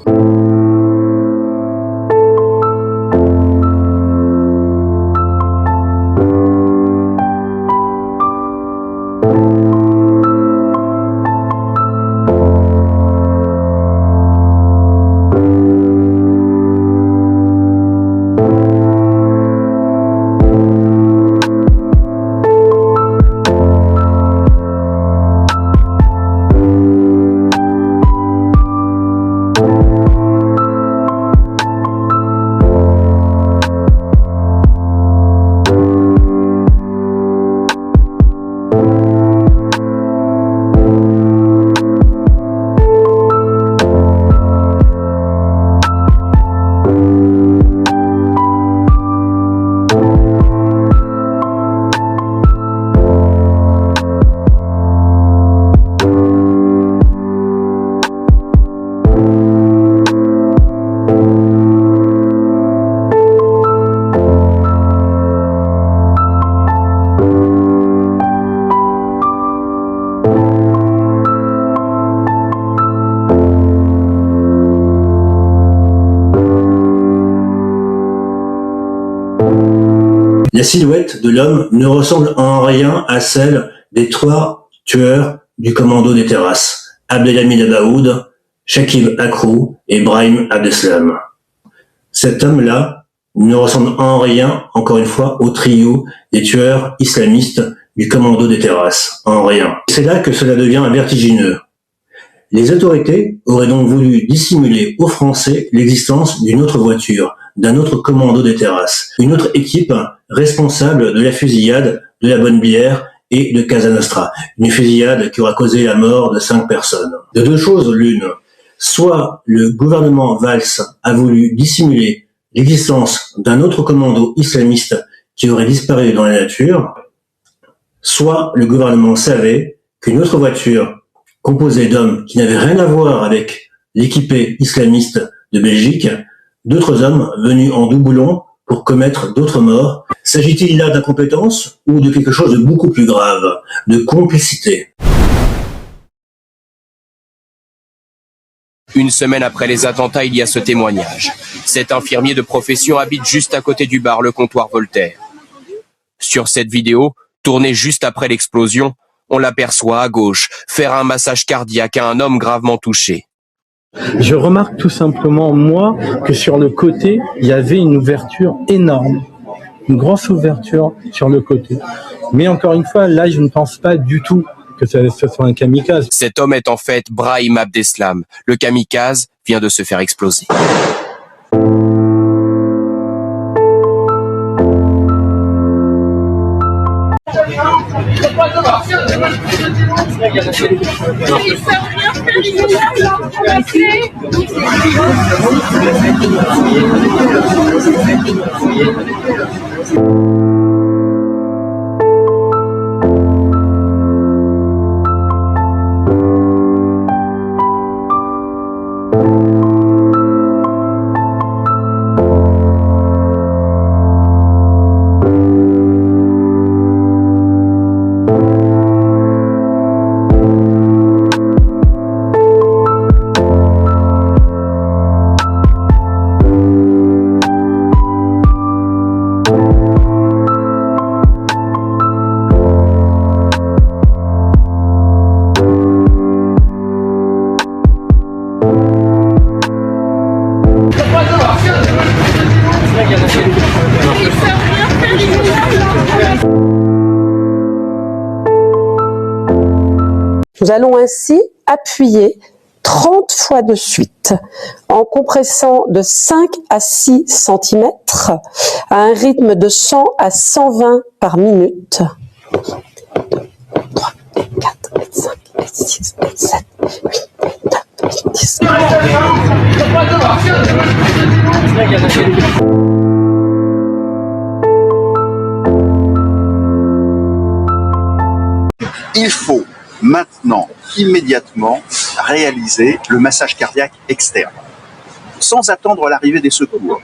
Speaker 23: La silhouette de l'homme ne ressemble en rien à celle des trois tueurs du commando des terrasses, Abdelhamid Abaoud, Shakib Akrou et Brahim Abdeslam. Cet homme-là ne ressemble en rien, encore une fois, au trio des tueurs islamistes du commando des terrasses. En rien. C'est là que cela devient vertigineux. Les autorités auraient donc voulu dissimuler aux Français l'existence d'une autre voiture, d'un autre commando des terrasses, une autre équipe responsable de la fusillade de la Bonne Bière et de Casa Nostra. Une fusillade qui aura causé la mort de 5 personnes. De deux choses l'une. Soit le gouvernement Valls a voulu dissimuler l'existence d'un autre commando islamiste qui aurait disparu dans la nature, soit le gouvernement savait qu'une autre voiture composée d'hommes qui n'avaient rien à voir avec l'équipée islamiste de Belgique, d'autres hommes venus en doublon pour commettre d'autres morts. S'agit-il là d'incompétence ou de quelque chose de beaucoup plus grave, de complicité ?
Speaker 7: Une semaine après les attentats, il y a ce témoignage. Cet infirmier de profession habite juste à côté du bar Le Comptoir Voltaire. Sur cette vidéo, tournée juste après l'explosion, on l'aperçoit à gauche faire un massage cardiaque à un homme gravement touché.
Speaker 12: Je remarque tout simplement, moi, que sur le côté, il y avait une ouverture énorme. Une grosse ouverture sur le côté. Mais encore une fois, là, je ne pense pas du tout que ce soit un kamikaze.
Speaker 7: Cet homme est en fait Brahim Abdeslam. Le kamikaze vient de se faire exploser.
Speaker 22: Nous allons ainsi appuyer 30 fois de suite en compressant de 5 à 6 cm à un rythme de 100 à 120 par minute. 1, 2, 3, 4, 5, 6, 7, 8, 9, 10.
Speaker 24: Il faut maintenant, immédiatement, réaliser le massage cardiaque externe. Sans attendre l'arrivée des secours.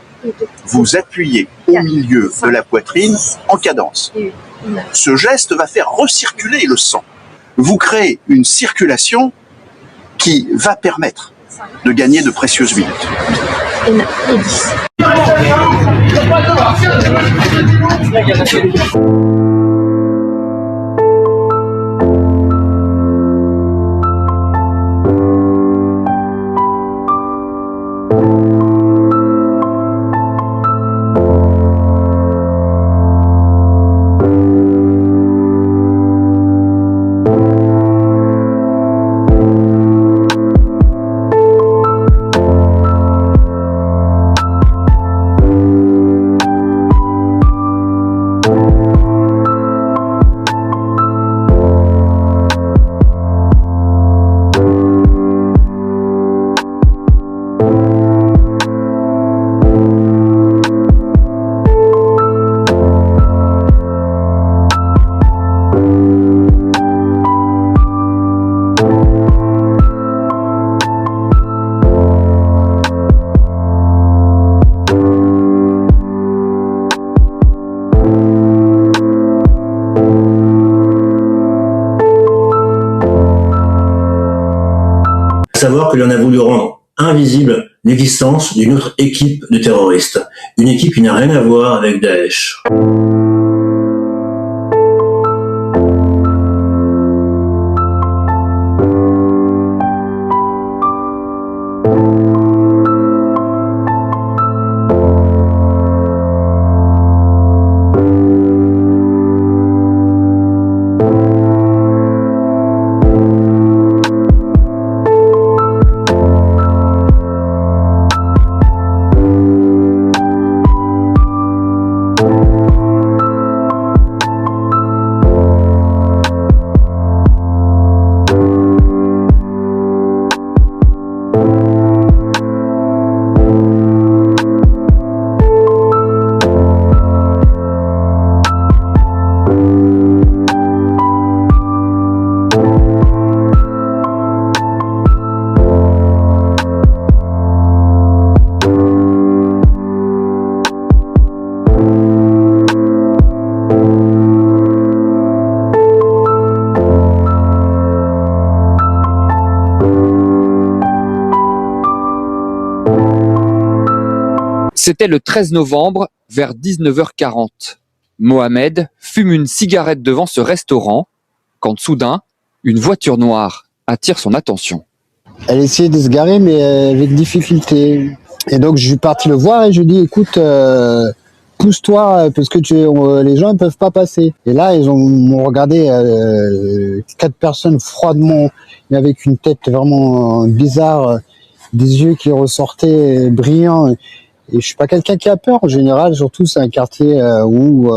Speaker 24: Vous appuyez au milieu de la poitrine en cadence. Ce geste va faire recirculer le sang. Vous créez une circulation qui va permettre de gagner de précieuses minutes.
Speaker 23: Savoir que l'on a voulu rendre invisible l'existence d'une autre équipe de terroristes, une équipe qui n'a rien à voir avec Daesh.
Speaker 3: C'était le 13 novembre, vers 19h40. Mohamed fume une cigarette devant ce restaurant, quand soudain, une voiture noire attire son attention.
Speaker 8: Elle essayait de se garer, mais avec difficulté. Et donc, je suis parti le voir et je lui ai dit, écoute, pousse-toi, parce que les gens ne peuvent pas passer. Et là, ils m'ont regardé, 4 personnes froidement, mais avec une tête vraiment bizarre, des yeux qui ressortaient brillants. Et je suis pas quelqu'un qui a peur en général, surtout c'est un quartier où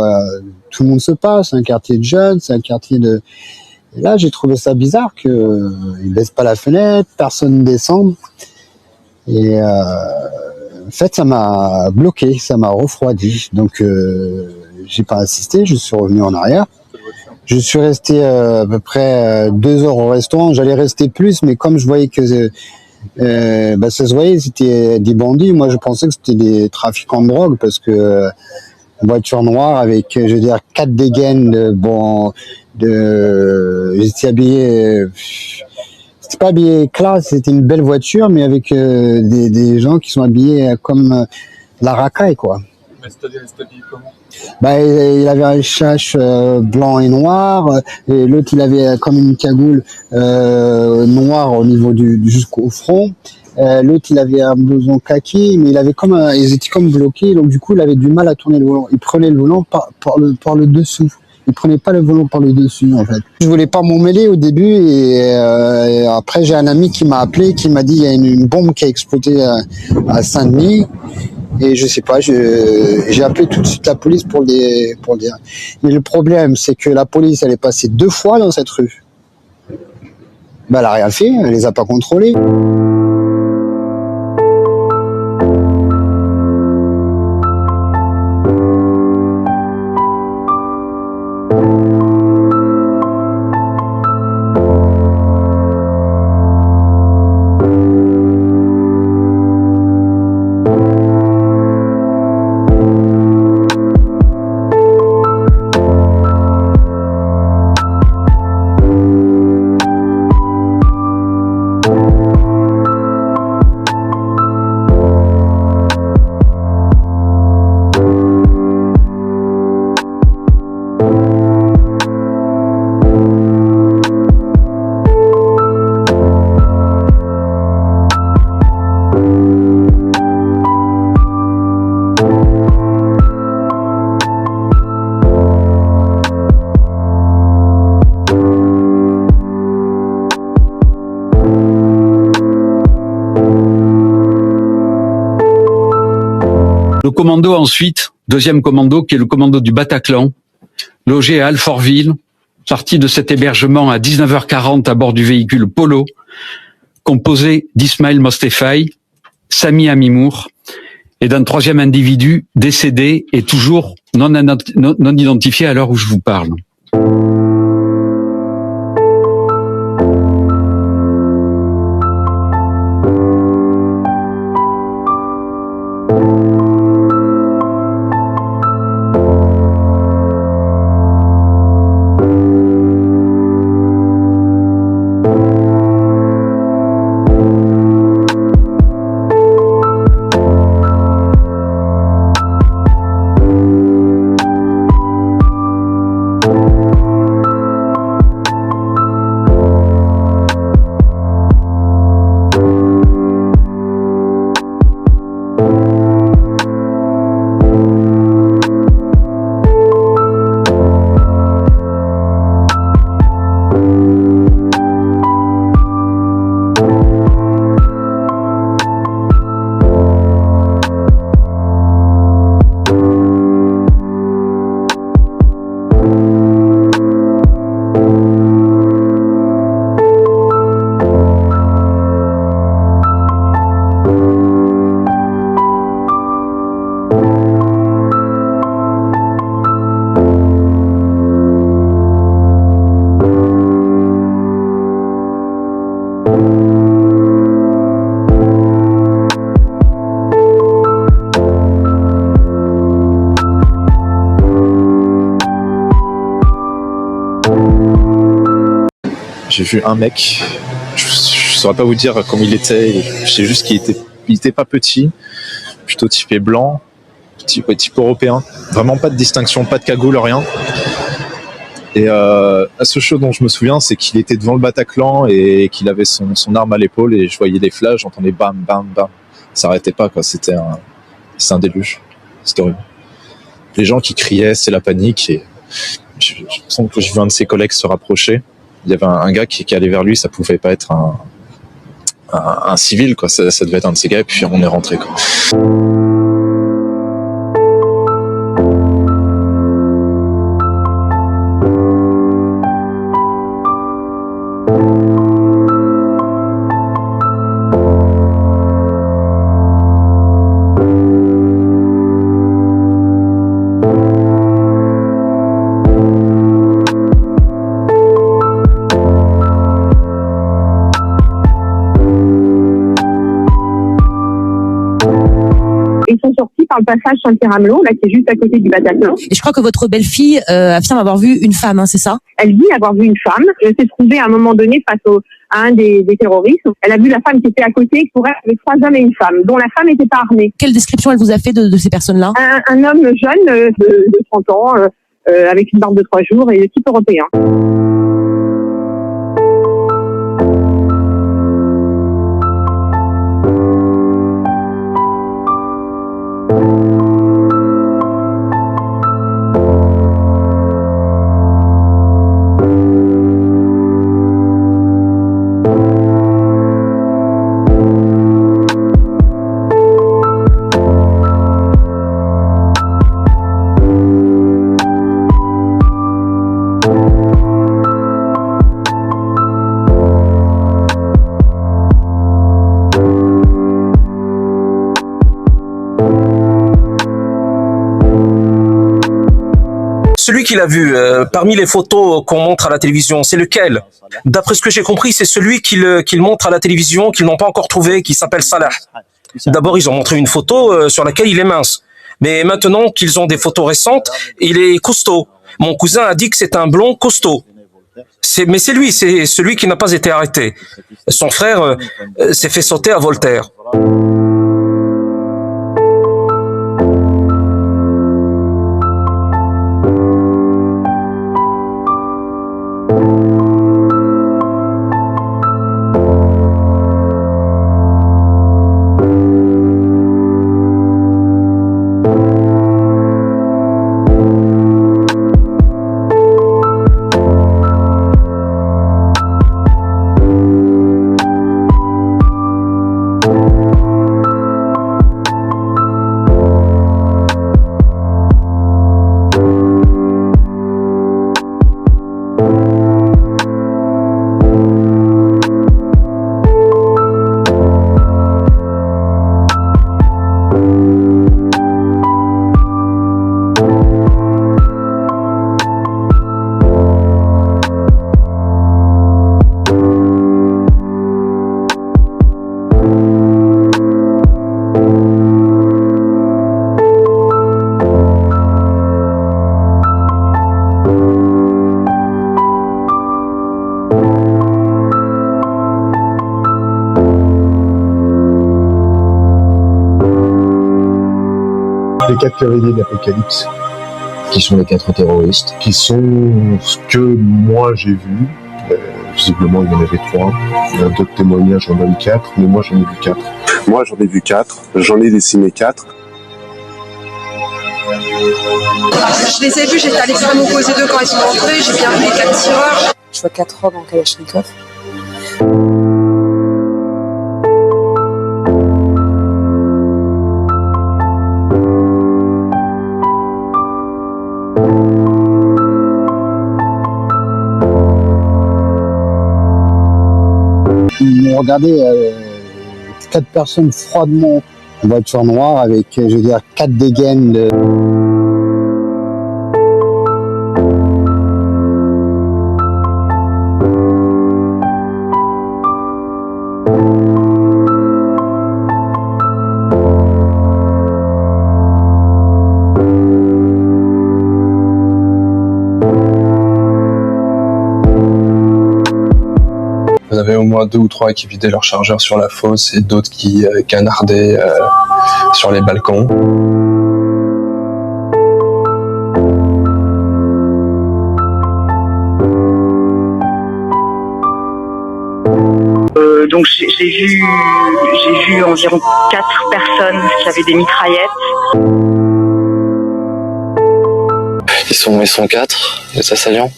Speaker 8: tout le monde se passe, c'est un quartier de jeunes, c'est un quartier de... Et là j'ai trouvé ça bizarre qu'ils baissent pas la fenêtre, personne ne descend. Et en fait ça m'a bloqué, ça m'a refroidi. Donc j'ai pas insisté, je suis revenu en arrière. Je suis resté à peu près 2 heures au restaurant, j'allais rester plus, mais comme je voyais que... ça se voyait, c'était des bandits. Moi, je pensais que c'était des trafiquants de drogue parce que voiture noire avec, je veux dire, 4 dégaines. J'étais habillé, c'était pas habillé classe, c'était une belle voiture, mais avec des gens qui sont habillés comme la racaille, quoi.
Speaker 13: Mais c'est-à-dire, c'était habillé comment?
Speaker 8: Il avait un chache blanc et noir, et l'autre il avait comme une cagoule noire au niveau jusqu'au front. L'autre il avait un blouson kaki, mais ils étaient comme bloqués, donc du coup il avait du mal à tourner le volant. Il prenait le volant par le dessous. Il prenait pas le volant par le dessus en fait. Je voulais pas m'en mêler au début et après j'ai un ami qui m'a appelé, qui m'a dit il y a une bombe qui a explosé à Saint-Denis. Et je sais pas, j'ai appelé tout de suite la police pour le dire. Mais le problème, c'est que la police, elle est passée 2 fois dans cette rue. Elle a rien fait, elle les a pas contrôlés.
Speaker 2: Le commando ensuite, 2e commando, qui est le commando du Bataclan, logé à Alfortville, parti de cet hébergement à 19h40 à bord du véhicule Polo, composé d'Ismaël Mostefaï, Sami Amimour, et d'un 3e individu décédé et toujours non identifié à l'heure où je vous parle.
Speaker 15: J'ai vu un mec, je saurais pas vous dire comment il était, je sais juste qu'il était pas petit, plutôt typé blanc, type européen. Vraiment pas de distinction, pas de cagoule, rien. Et la seule chose dont je me souviens, c'est qu'il était devant le Bataclan et qu'il avait son arme à l'épaule et je voyais des flashs, j'entendais bam, bam, bam. Ça arrêtait pas, quoi. C'était un déluge. C'était horrible. Les gens qui criaient, c'est la panique. Et je sens que j'ai vu un de ses collègues se rapprocher. Il y avait un gars qui allait vers lui, ça pouvait pas être un civil, quoi. Ça devait être un de ces gars, et puis on est rentré, quoi.
Speaker 10: Ils sont sortis par le passage Saint-Pierre-Amelot, là, qui est juste à côté du Bataclan.
Speaker 18: Et je crois que votre belle-fille affirme avoir vu une femme, hein, c'est ça?
Speaker 10: Elle dit avoir vu une femme. Elle s'est trouvée à un moment donné face à un des terroristes. Elle a vu la femme qui était à côté, pour elle, avec 3 hommes et une femme, dont la femme n'était pas armée.
Speaker 18: Quelle description elle vous a fait de ces personnes-là?
Speaker 10: Un homme jeune de 30 ans, avec une barbe de 3 jours et de type européen.
Speaker 21: Celui qu'il a vu parmi les photos qu'on montre à la télévision, c'est lequel? D'après ce que j'ai compris, c'est celui qu'il montre à la télévision, qu'ils n'ont pas encore trouvé, qui s'appelle Salah. D'abord, ils ont montré une photo sur laquelle il est mince. Mais maintenant qu'ils ont des photos récentes, il est costaud. Mon cousin a dit que c'est un blond costaud. Mais c'est lui, c'est celui qui n'a pas été arrêté. Son frère s'est fait sauter à Voltaire.
Speaker 14: Les 4 cavaliers d'Apocalypse.
Speaker 15: Qui sont les 4 terroristes?
Speaker 14: Qui sont ce que moi j'ai vu. Visiblement, il y en avait 3. Il y a d'autres témoignages, j'en ai vu 4, mais moi j'en ai vu 4. Moi j'en ai vu 4, j'en ai dessiné 4.
Speaker 16: Je les ai vus, j'étais à l'extrême opposé d'eux quand ils sont rentrés, j'ai bien vu les 4 tireurs.
Speaker 20: Je vois 4 hommes en Kalachnikov.
Speaker 8: Ils m'ont regardé 4 personnes froidement, en voiture noire avec, je veux dire, 4 dégaines de...
Speaker 15: Vous avez au moins 2 ou 3 qui vidaient leur chargeur sur la fosse et d'autres qui canardaient
Speaker 9: sur les balcons.
Speaker 11: Donc j'ai vu environ 4 personnes qui avaient des mitraillettes.
Speaker 9: Ils sont 4, les assaillants.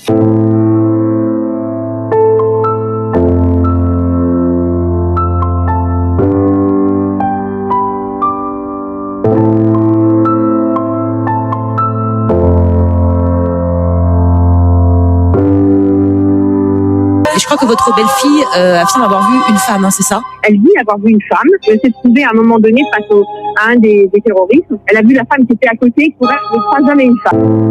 Speaker 17: Je crois que votre belle-fille affirme avoir vu une femme, hein, c'est ça?
Speaker 10: Elle dit avoir vu une femme. Elle s'est trouvée à un moment donné face à un des terroristes. Elle a vu la femme qui était à côté, pour elle, les 3 hommes et une femme.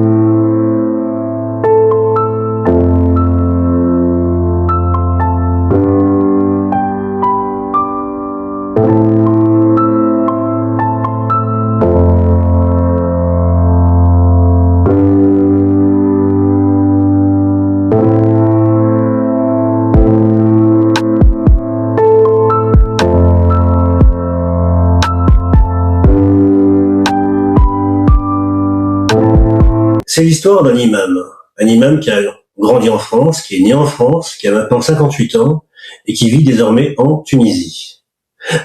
Speaker 23: C'est l'histoire d'un imam qui a grandi en France, qui est né en France, qui a maintenant 58 ans et qui vit désormais en Tunisie.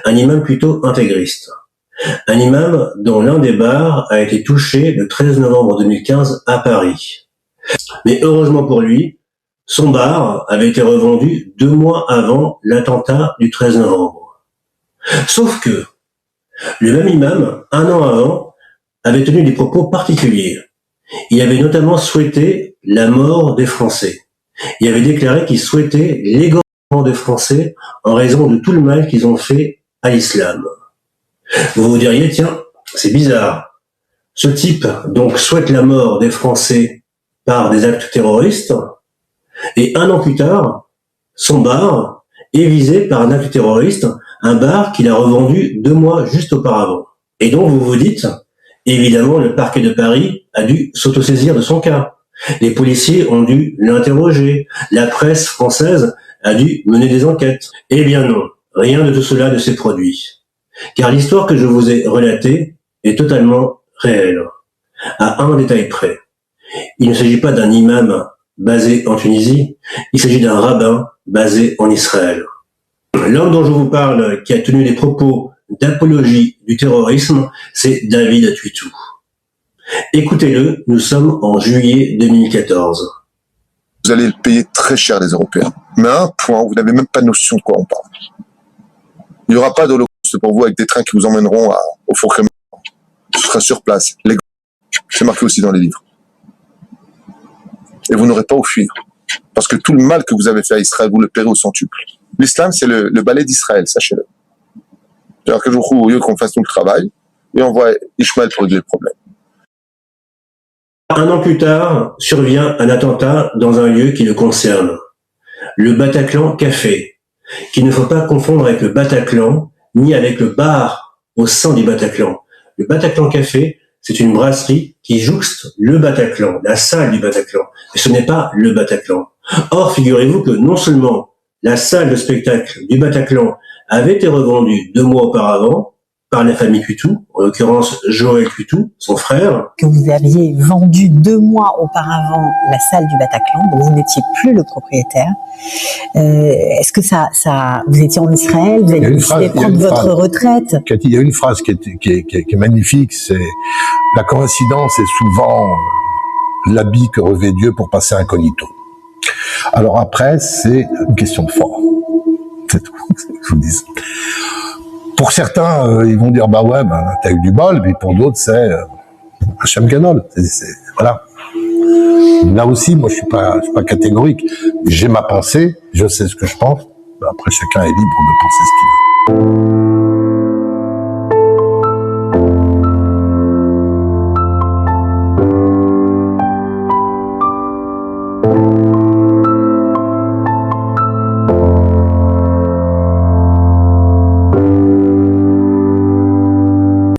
Speaker 23: Un imam plutôt intégriste. Un imam dont l'un des bars a été touché le 13 novembre 2015 à Paris. Mais heureusement pour lui, son bar avait été revendu 2 mois avant l'attentat du 13 novembre. Sauf que le même imam, 1 an avant, avait tenu des propos particuliers. Il avait notamment souhaité la mort des Français. Il avait déclaré qu'il souhaitait l'égorgement des Français en raison de tout le mal qu'ils ont fait à l'islam. Vous vous diriez, tiens, c'est bizarre. Ce type, donc, souhaite la mort des Français par des actes terroristes, et 1 an plus tard, son bar est visé par un acte terroriste, un bar qu'il a revendu 2 mois juste auparavant. Et donc, vous vous dites, évidemment, le parquet de Paris a dû s'autosaisir de son cas. Les policiers ont dû l'interroger. La presse française a dû mener des enquêtes. Eh bien non, rien de tout cela ne s'est produit. Car l'histoire que je vous ai relatée est totalement réelle, à un détail près. Il ne s'agit pas d'un imam basé en Tunisie, il s'agit d'un rabbin basé en Israël. L'homme dont je vous parle, qui a tenu des propos d'apologie du terrorisme, c'est David Tuitou. Écoutez-le, nous sommes en juillet 2014.
Speaker 5: Vous allez le payer très cher, les Européens. Mais à un point, vous n'avez même pas notion de quoi on parle. Il n'y aura pas d'holocauste pour vous avec des trains qui vous emmèneront au four crémeux. Ce sera sur place. C'est marqué aussi dans les livres. Et vous n'aurez pas à fuir. Parce que tout le mal que vous avez fait à Israël, vous le paierez au centuple. L'islam, c'est le balai d'Israël, sachez-le. C'est-à-dire que je vous au lieu qu'on fasse tout le travail, et on voit Ishmaël pour régler le problème.
Speaker 23: 1 an plus tard, survient un attentat dans un lieu qui le concerne. Le Bataclan Café, qu'il ne faut pas confondre avec le Bataclan, ni avec le bar au sein du Bataclan. Le Bataclan Café, c'est une brasserie qui jouxte le Bataclan, la salle du Bataclan. Et ce n'est pas le Bataclan. Or, figurez-vous que non seulement la salle de spectacle du Bataclan avait été revendue 2 mois auparavant par la famille Tuitou, en l'occurrence Joël Tuitou, son frère.
Speaker 19: Que vous aviez vendu 2 mois auparavant la salle du Bataclan, donc vous n'étiez plus le propriétaire. Est-ce que vous étiez en Israël, vous avez décidé de prendre votre retraite?
Speaker 25: Cathy, il y a une phrase qui est magnifique, c'est « La coïncidence est souvent l'habit que revêt Dieu pour passer incognito ». Alors après, c'est une question de foi. C'est tout, je vous dis. Pour certains, ils vont dire, bah ouais, t'as eu du bol, mais pour d'autres, c'est Hachem Ganol. Voilà. Là aussi, moi, je suis pas catégorique. J'ai ma pensée, je sais ce que je pense. Après, chacun est libre de penser ce qu'il veut.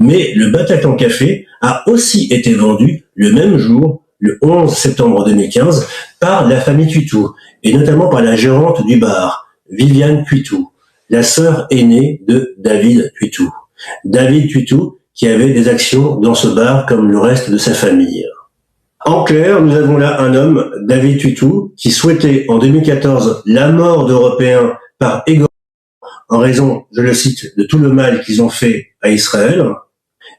Speaker 23: Mais le Bataclan Café a aussi été vendu le même jour, le 11 septembre 2015, par la famille Tuitou, et notamment par la gérante du bar, Viviane Tuitou, la sœur aînée de David Tuitou. David Tuitou, qui avait des actions dans ce bar comme le reste de sa famille. En clair, nous avons là un homme, David Tutu, qui souhaitait en 2014 la mort d'Européens par égorgement en raison, je le cite, de tout le mal qu'ils ont fait à Israël.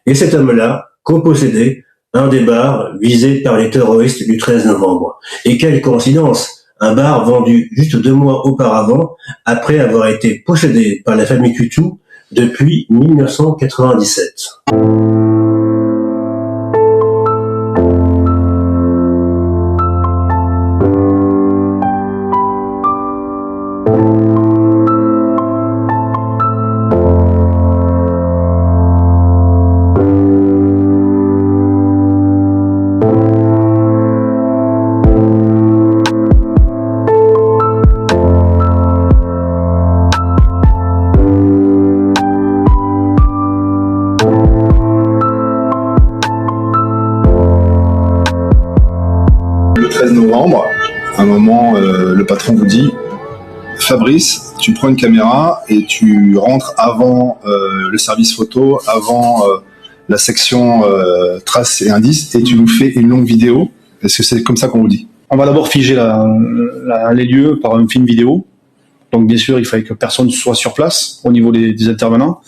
Speaker 23: Et cet homme-là co-possédait un des bars visés par les terroristes du 13 novembre. Et quelle coïncidence! Un bar vendu juste 2 mois auparavant, après avoir été possédé par la famille Tutu depuis 1997.
Speaker 15: Le 13 novembre, à un moment, le patron vous dit « Fabrice, tu prends une caméra et tu rentres avant le service photo, avant la section traces et indices, et tu nous fais une longue vidéo. » Est-ce que c'est comme ça qu'on vous dit?
Speaker 1: On va d'abord figer les lieux par un film vidéo. Donc bien sûr, il fallait que personne soit sur place au niveau des intervenants.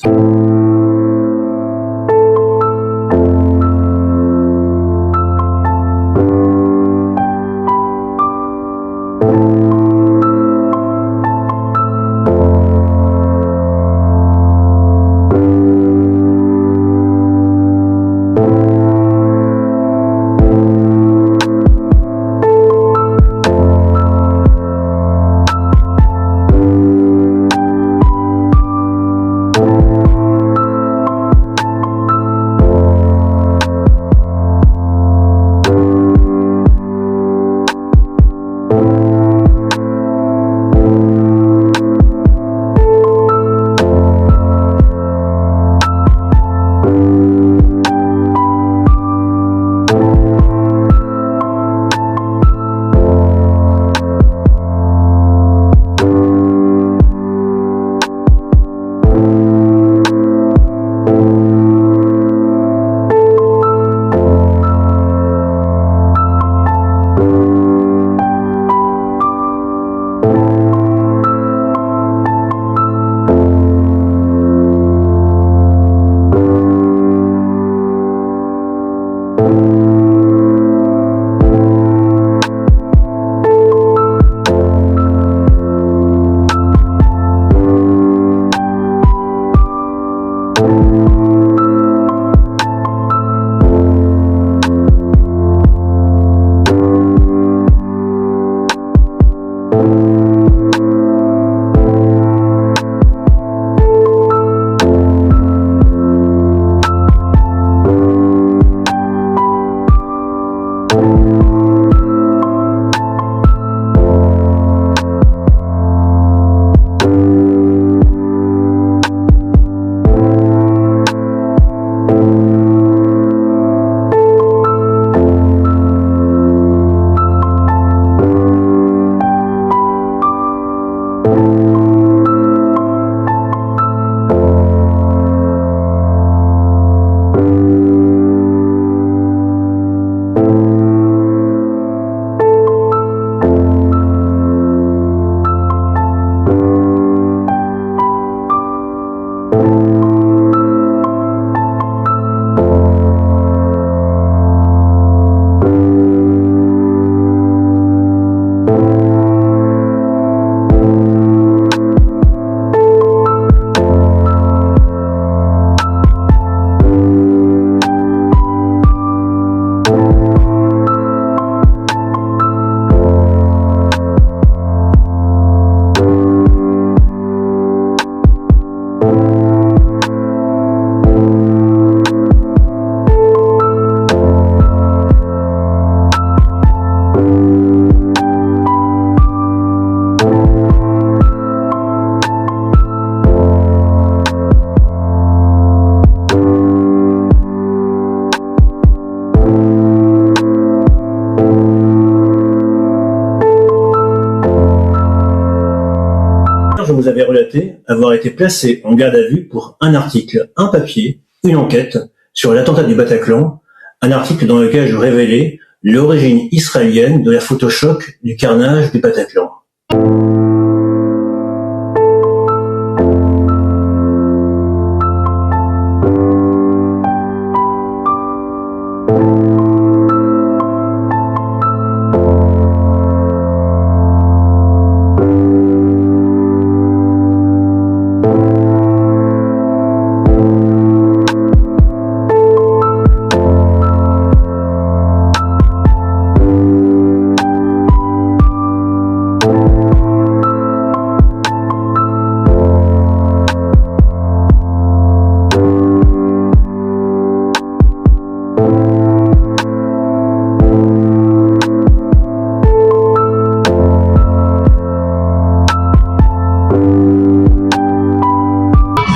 Speaker 23: Je vous avais relaté avoir été placé en garde à vue pour un article, un papier, une enquête sur l'attentat du Bataclan, un article dans lequel je révélais l'origine israélienne de la photochoc du carnage du Bataclan.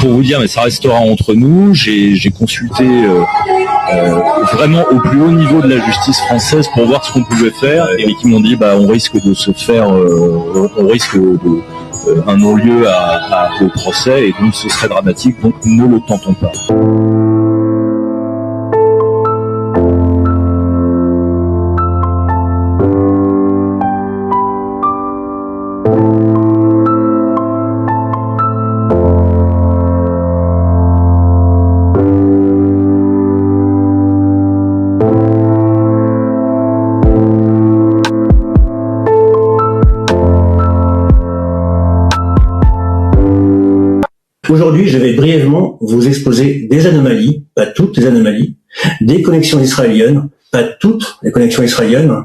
Speaker 4: Pour vous dire, mais ça restera entre nous, j'ai consulté vraiment au plus haut niveau de la justice française pour voir ce qu'on pouvait faire, et qui m'ont dit on risque de se faire, on risque un non-lieu au procès, et donc ce serait dramatique, donc ne le tentons pas.
Speaker 23: Aujourd'hui, je vais brièvement vous exposer des anomalies, pas toutes les anomalies, des connexions israéliennes, pas toutes les connexions israéliennes,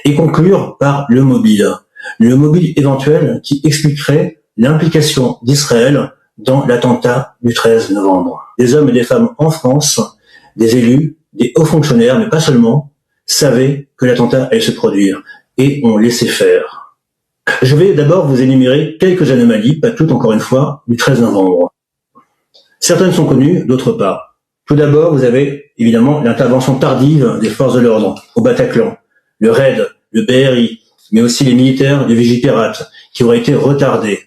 Speaker 23: et conclure par le mobile éventuel qui expliquerait l'implication d'Israël dans l'attentat du 13 novembre. Des hommes et des femmes en France, des élus, des hauts fonctionnaires, mais pas seulement, savaient que l'attentat allait se produire et ont laissé faire. Je vais d'abord vous énumérer quelques anomalies, pas toutes encore une fois, du 13 novembre. Certaines sont connues, d'autres pas. Tout d'abord, vous avez évidemment l'intervention tardive des forces de l'ordre au Bataclan, le RAID, le BRI, mais aussi les militaires du Vigipirate qui auraient été retardés.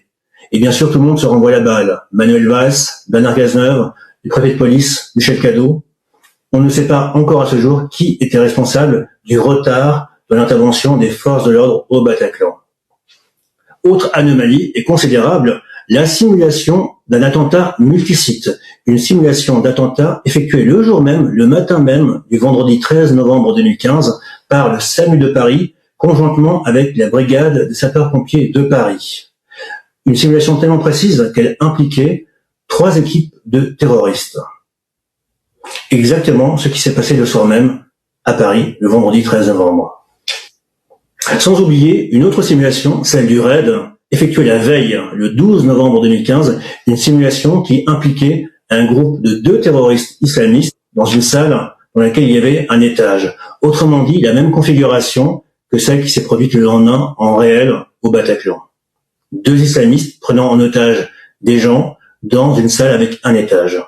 Speaker 23: Et bien sûr, tout le monde se renvoie la balle. Manuel Valls, Bernard Cazeneuve, le préfet de police, Michel Cadot. On ne sait pas encore à ce jour qui était responsable du retard de l'intervention des forces de l'ordre au Bataclan. Autre anomalie et considérable, la simulation d'un attentat multisite. Une simulation d'attentat effectuée le jour même, le matin même du vendredi 13 novembre 2015 par le SAMU de Paris, conjointement avec la brigade des sapeurs-pompiers de Paris. Une simulation tellement précise qu'elle impliquait 3 équipes de terroristes. Exactement ce qui s'est passé le soir même à Paris, le vendredi 13 novembre. Sans oublier une autre simulation, celle du RAID, effectuée la veille, le 12 novembre 2015, une simulation qui impliquait un groupe de 2 terroristes islamistes dans une salle dans laquelle il y avait un étage. Autrement dit, la même configuration que celle qui s'est produite le lendemain en réel au Bataclan. 2 islamistes prenant en otage des gens dans une salle avec un étage.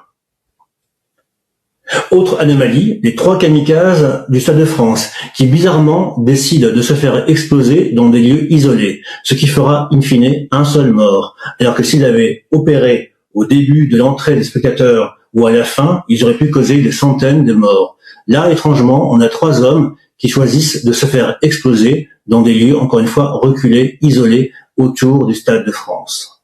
Speaker 23: Autre anomalie, les 3 kamikazes du Stade de France, qui bizarrement décident de se faire exploser dans des lieux isolés, ce qui fera in fine un seul mort, alors que s'ils avaient opéré au début de l'entrée des spectateurs ou à la fin, ils auraient pu causer des centaines de morts. Là, étrangement, on a 3 hommes qui choisissent de se faire exploser dans des lieux, encore une fois, reculés, isolés, autour du Stade de France.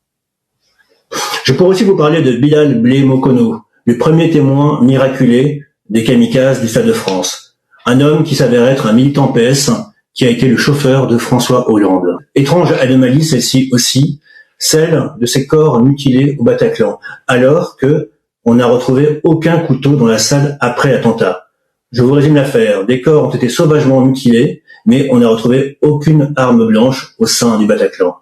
Speaker 23: Je pourrais aussi vous parler de Bilal Blé Mokono, le premier témoin miraculé des kamikazes du Stade de France. Un homme qui s'avère être un militant PS qui a été le chauffeur de François Hollande. Étrange anomalie, celle-ci aussi, celle de ces corps mutilés au Bataclan, alors que on n'a retrouvé aucun couteau dans la salle après l'attentat. Je vous résume l'affaire. Des corps ont été sauvagement mutilés, mais on n'a retrouvé aucune arme blanche au sein du Bataclan.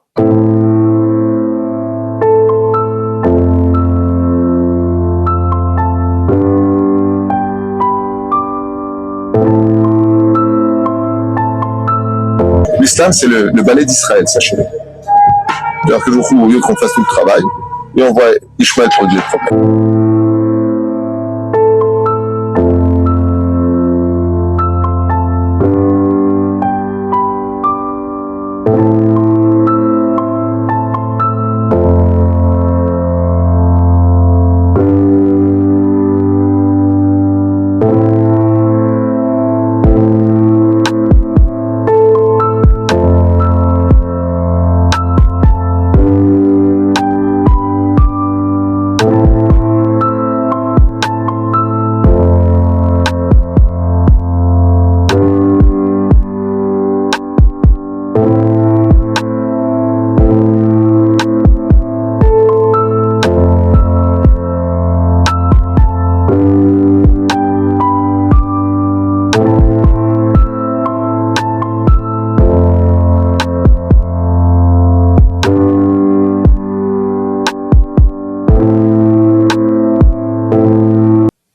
Speaker 14: L'islam, c'est le ballet d'Israël, sachez-le. Alors que je vous au lieu qu'on fasse tout le travail, et on voit Ishmael produire le problème.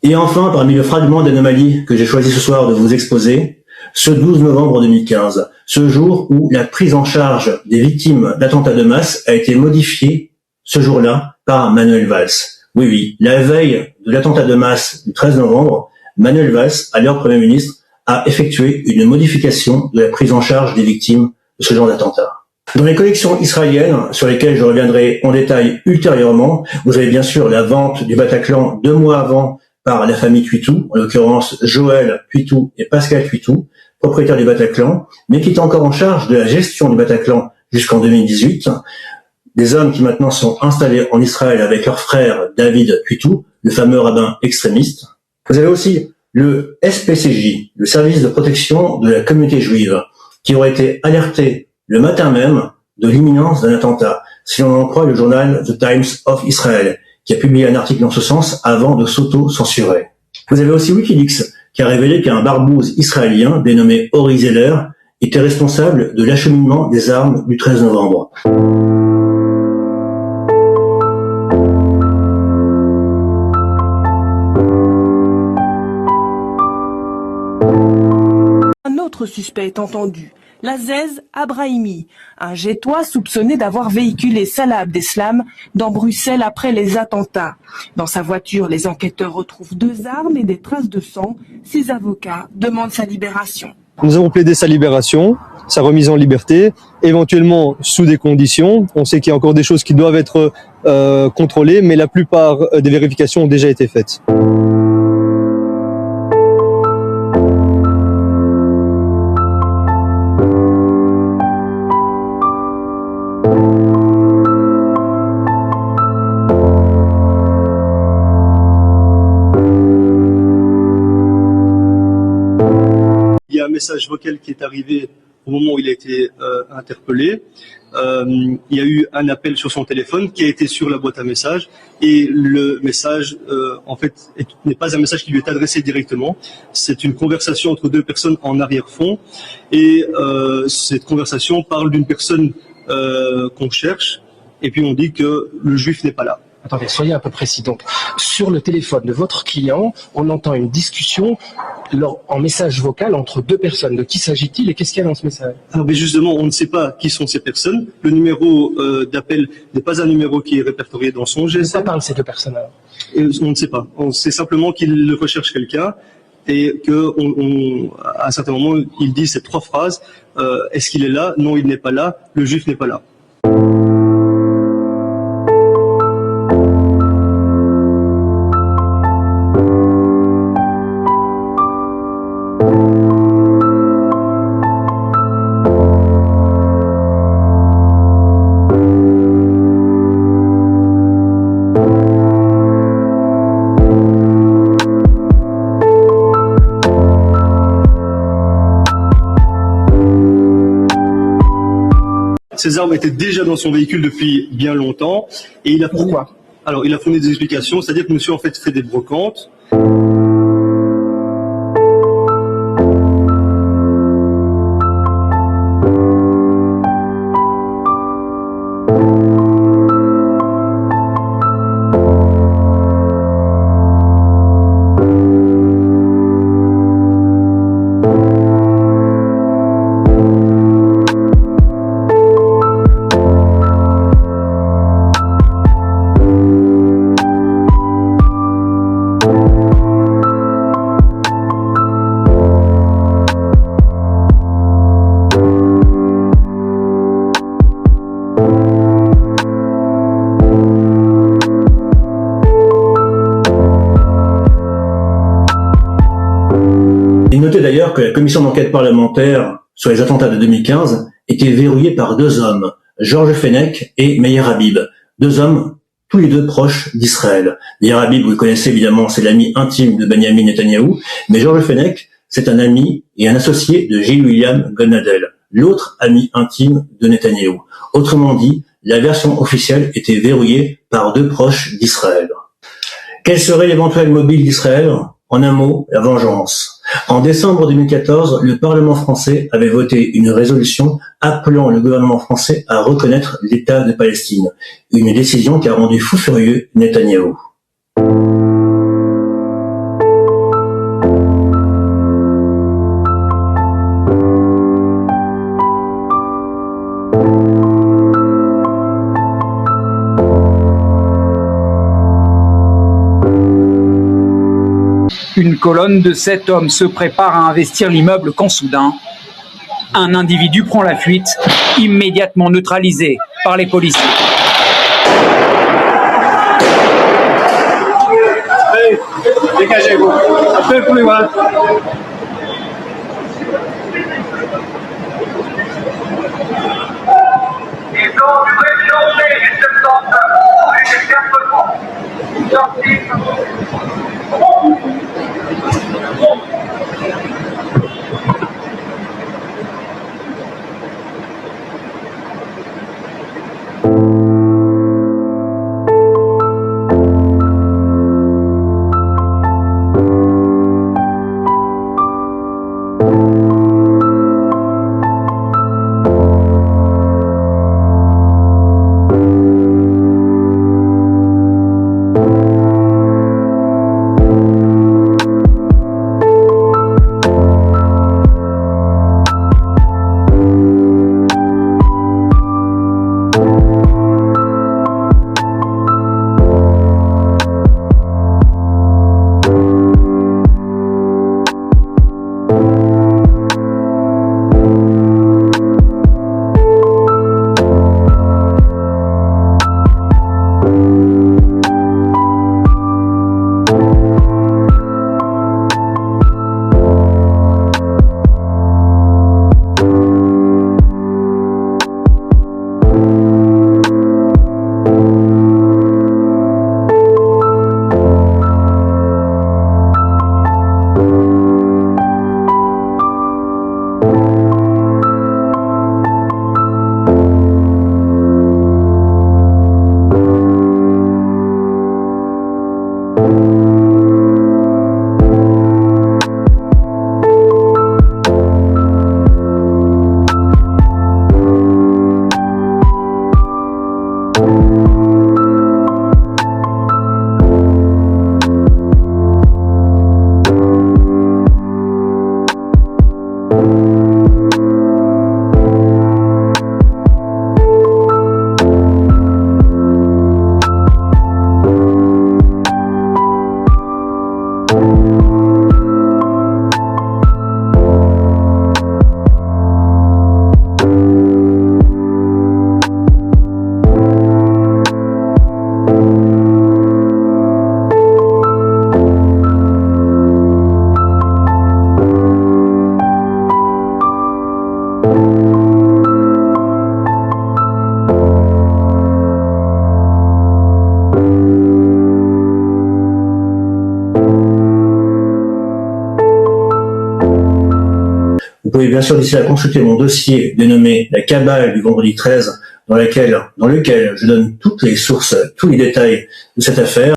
Speaker 23: Et enfin, parmi le fragment d'anomalie que j'ai choisi ce soir de vous exposer, ce 12 novembre 2015, ce jour où la prise en charge des victimes d'attentats de masse a été modifiée ce jour-là par Manuel Valls. Oui, la veille de l'attentat de masse du 13 novembre, Manuel Valls, alors Premier ministre, a effectué une modification de la prise en charge des victimes de ce genre d'attentat. Dans les collections israéliennes, sur lesquelles je reviendrai en détail ultérieurement, vous avez bien sûr la vente du Bataclan 2 mois avant par la famille Tuitou, en l'occurrence Joël Tuitou et Pascal Tuitou, propriétaires du Bataclan, mais qui étaient encore en charge de la gestion du Bataclan jusqu'en 2018. Des hommes qui maintenant sont installés en Israël avec leur frère David Tuitou, le fameux rabbin extrémiste. Vous avez aussi le SPCJ, le service de protection de la communauté juive, qui aurait été alerté le matin même de l'imminence d'un attentat, si l'on en croit le journal The Times of Israel, qui a publié un article dans ce sens avant de s'auto-censurer. Vous avez aussi Wikileaks, qui a révélé qu'un barbouze israélien dénommé Ori Zeller était responsable de l'acheminement des armes du 13 novembre.
Speaker 6: Un autre suspect est entendu, l'Aziz Abrahimi, un Gétois soupçonné d'avoir véhiculé Salah Abdeslam dans Bruxelles après les attentats. Dans sa voiture, les enquêteurs retrouvent 2 armes et des traces de sang. Ses avocats demandent sa libération.
Speaker 7: Nous avons plaidé sa libération, sa remise en liberté, éventuellement sous des conditions. On sait qu'il y a encore des choses qui doivent être contrôlées, mais la plupart des vérifications ont déjà été faites. Il y a un message vocal qui est arrivé au moment où il a été interpellé. Il y a eu un appel sur son téléphone qui a été sur la boîte à messages et le message, en fait, n'est pas un message qui lui est adressé directement. C'est une conversation entre 2 personnes en arrière-fond et cette conversation parle d'une personne qu'on cherche et puis on dit que le juif n'est pas là.
Speaker 12: Attendez, soyez un peu précis. Donc, sur le téléphone de votre client, on entend une discussion en message vocal entre 2 personnes. De qui s'agit-il et qu'est-ce qu'il y a dans ce message?
Speaker 7: Alors, mais justement, on ne sait pas qui sont ces personnes. Le numéro d'appel n'est pas un numéro qui est répertorié dans son GSM.
Speaker 12: Ça parle de ces 2 personnes alors?
Speaker 7: Et on ne sait pas. On sait simplement qu'il recherche quelqu'un et qu'à un certain moment, il dit ces 3 phrases. Est-ce qu'il est là? Non, il n'est pas là. Le juif n'est pas là. Ces armes étaient déjà dans son véhicule depuis bien longtemps et il a
Speaker 12: Pourquoi?
Speaker 7: Alors il a fourni des explications, c'est-à-dire que monsieur en fait fait des brocantes.
Speaker 23: Notez d'ailleurs que la commission d'enquête parlementaire sur les attentats de 2015 était verrouillée par 2 hommes, Georges Fenech et Meir Habib, 2 hommes tous les 2 proches d'Israël. Meir Habib, vous le connaissez évidemment, c'est l'ami intime de Benjamin Netanyahou, mais Georges Fenech, c'est un ami et un associé de J. William Gonadel, l'autre ami intime de Netanyahou. Autrement dit, la version officielle était verrouillée par 2 proches d'Israël. Quel serait l'éventuel mobile d'Israël? En un mot, la vengeance. En décembre 2014, le Parlement français avait voté une résolution appelant le gouvernement français à reconnaître l'État de Palestine. Une décision qui a rendu fou furieux Netanyahou.
Speaker 2: Une colonne de 7 hommes se prépare à investir l'immeuble quand soudain, un individu prend la fuite, immédiatement neutralisé par les policiers.
Speaker 3: Allez, dégagez-vous. Un peu plus loin.
Speaker 13: Ils ont dû réchauffer les 79 plus de 4 mois.
Speaker 23: Vous pouvez bien sûr d'ici là consulter mon dossier dénommé La Cabale du vendredi 13, dans lequel je donne toutes les sources, tous les détails de cette affaire.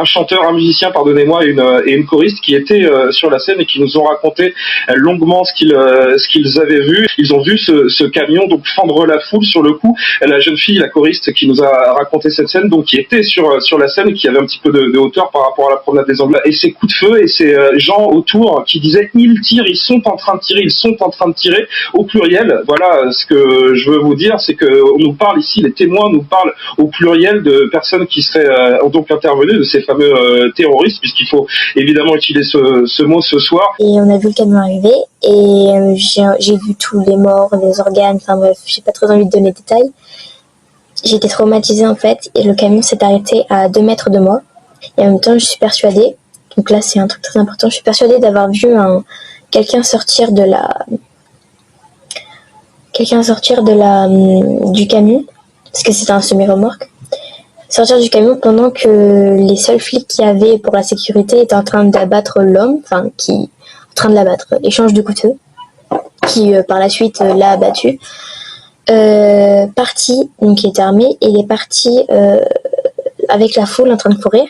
Speaker 3: Un chanteur, un musicien, pardonnez-moi, et une choriste qui étaient sur la scène et qui nous ont raconté longuement ce qu'ils avaient vu. Ils ont vu ce camion donc fendre la foule sur le coup. La jeune fille, la choriste qui nous a raconté cette scène, donc qui était sur la scène et qui avait un petit peu de hauteur par rapport à la promenade des Anglais. Et ces coups de feu et ces gens autour qui disaient ils tirent, ils sont en train de tirer, ils sont en train de tirer au pluriel. Voilà ce que je veux vous dire, c'est que on nous parle ici, les témoins nous parlent au pluriel de personnes qui seraient donc intervenues, de ces fameux terroristes, puisqu'il faut évidemment utiliser ce mot ce soir.
Speaker 22: Et on a vu le camion arriver et j'ai vu tous les morts, les organes, enfin bref, j'ai pas trop envie de donner de détails. J'étais traumatisée en fait et le camion s'est arrêté à 2 mètres de moi. Et en même temps, je suis persuadée, donc là c'est un truc très important, je suis persuadée d'avoir vu quelqu'un sortir du camion, parce que c'était un semi-remorque. Sortir du camion pendant que les seuls flics qu'il y avait pour la sécurité étaient en train d'abattre l'homme, en train de l'abattre, échange de coups de feu, qui par la suite l'a abattu. Parti, donc il était armé, et il est parti avec la foule en train de courir.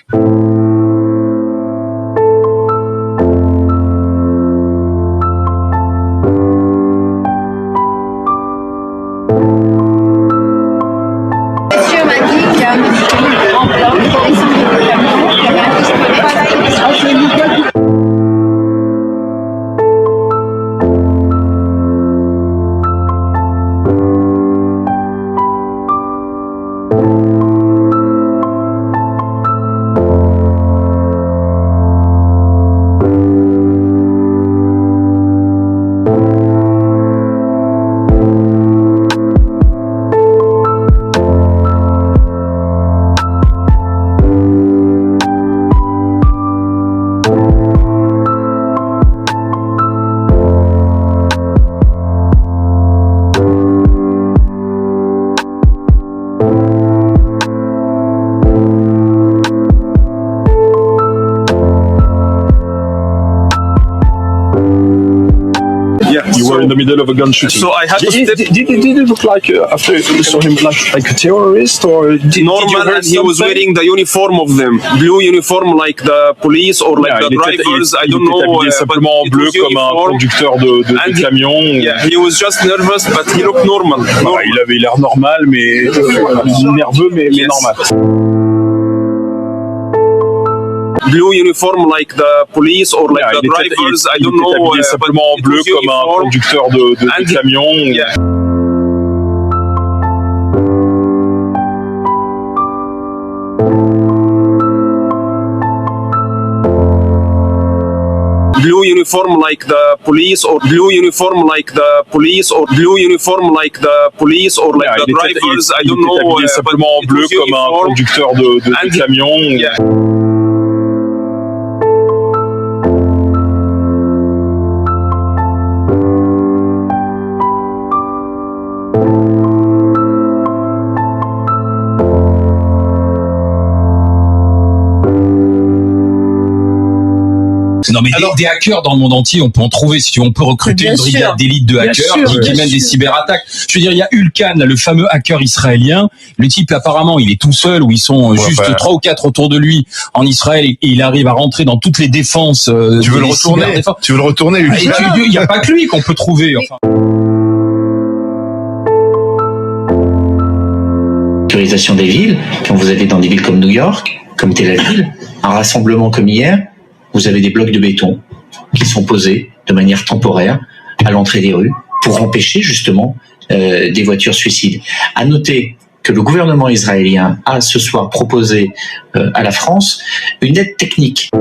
Speaker 14: You were in the middle of a gun shooting.
Speaker 16: So I had to step.
Speaker 14: Did it look like after you saw him like a terrorist or
Speaker 16: Normal, and he was wearing the uniform of them, blue uniform like the police or like the drivers. I don't know.
Speaker 14: Il était simplement en bleu comme un conducteur de camion.
Speaker 16: Yeah, he was just nervous, but he looked normal.
Speaker 14: Il avait l'air normal, mais nerveux, mais normal.
Speaker 16: Blue uniform like the police or like the drivers. I don't know.
Speaker 14: Il était simplement en bleu comme un conducteur de camion.
Speaker 16: Yeah. Blue uniform like the police or blue uniform like the police or blue uniform like the police or like the drivers. I don't know.
Speaker 14: Il était simplement en bleu comme un conducteur de camion.
Speaker 16: Yeah.
Speaker 18: Non mais des hackers dans le monde entier, on peut en trouver. Si on peut recruter une brigade d'élite de hackers qui mènent des cyberattaques. Je veux dire, il y a Ulkan, le fameux hacker israélien. Le type, apparemment, il est tout seul ou ils sont juste 3 ou 4 autour de lui en Israël et il arrive à rentrer dans toutes les défenses.
Speaker 14: Tu veux le retourner? Tu veux le retourner, Ulkan?
Speaker 18: Il n'y a pas que lui qu'on peut trouver. Enfin.
Speaker 20: Sécurisation des villes. Quand vous allez dans des villes comme New York, comme Tel Aviv, un rassemblement comme hier, vous avez des blocs de béton qui sont posés de manière temporaire à l'entrée des rues pour empêcher justement des voitures suicides. À noter que le gouvernement israélien a ce soir proposé à la France une aide technique.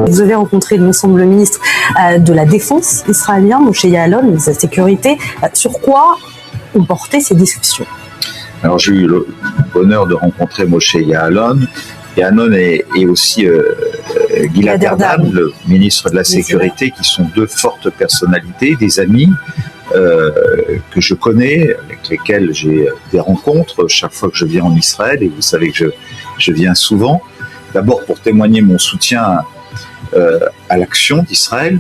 Speaker 21: Vous avez rencontré, il me semble, le ministre de la Défense israélien, Moshe Ya'alon, de sa sécurité. Sur quoi ont porté ces discussions?
Speaker 24: Alors j'ai eu le bonheur de rencontrer Moshe Ya'alon. Ya'alon et aussi Gilad Erdan, le ministre de la Sécurité, qui sont deux fortes personnalités, des amis que je connais, avec lesquels j'ai des rencontres chaque fois que je viens en Israël, et vous savez que je viens souvent. D'abord pour témoigner mon soutien à l'action d'Israël.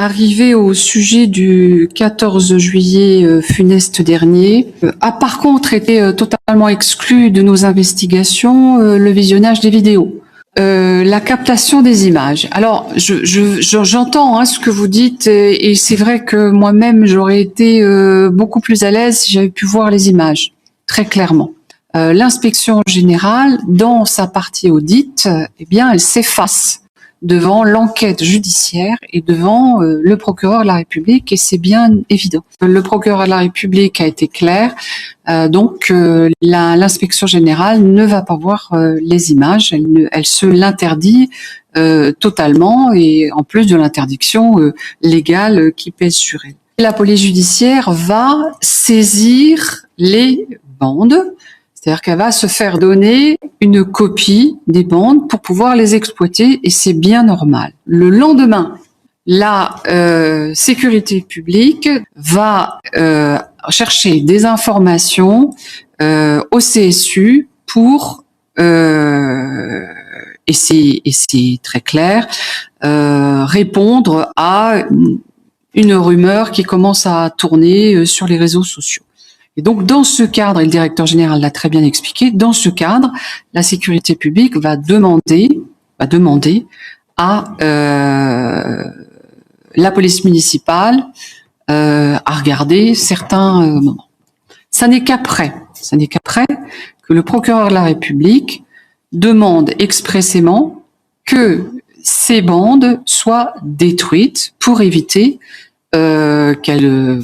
Speaker 8: Arrivé au sujet du 14 juillet funeste dernier, a par contre été totalement exclu de nos investigations le visionnage des vidéos. La captation des images. Alors, j'entends ce que vous dites et c'est vrai que moi-même j'aurais été beaucoup plus à l'aise si j'avais pu voir les images, très clairement. L'inspection générale, dans sa partie audit, eh bien, elle s'efface devant l'enquête judiciaire et devant le procureur de la République, et c'est bien évident. Le procureur de la République a été clair, donc l'inspection générale ne va pas voir les images, elle se l'interdit totalement, et en plus de l'interdiction légale qui pèse sur elle. La police judiciaire va saisir les bandes, c'est-à-dire qu'elle va se faire donner une copie des bandes pour pouvoir les exploiter, et c'est bien normal. Le lendemain, la sécurité publique va chercher des informations au CSU pour, et c'est très clair, répondre à une rumeur qui commence à tourner sur les réseaux sociaux. Et donc, dans ce cadre, et le directeur général l'a très bien expliqué, dans ce cadre, la sécurité publique va demander à la police municipale à regarder certains moments. Ça n'est qu'après que le procureur de la République demande expressément que ces bandes soient détruites pour éviter qu'elle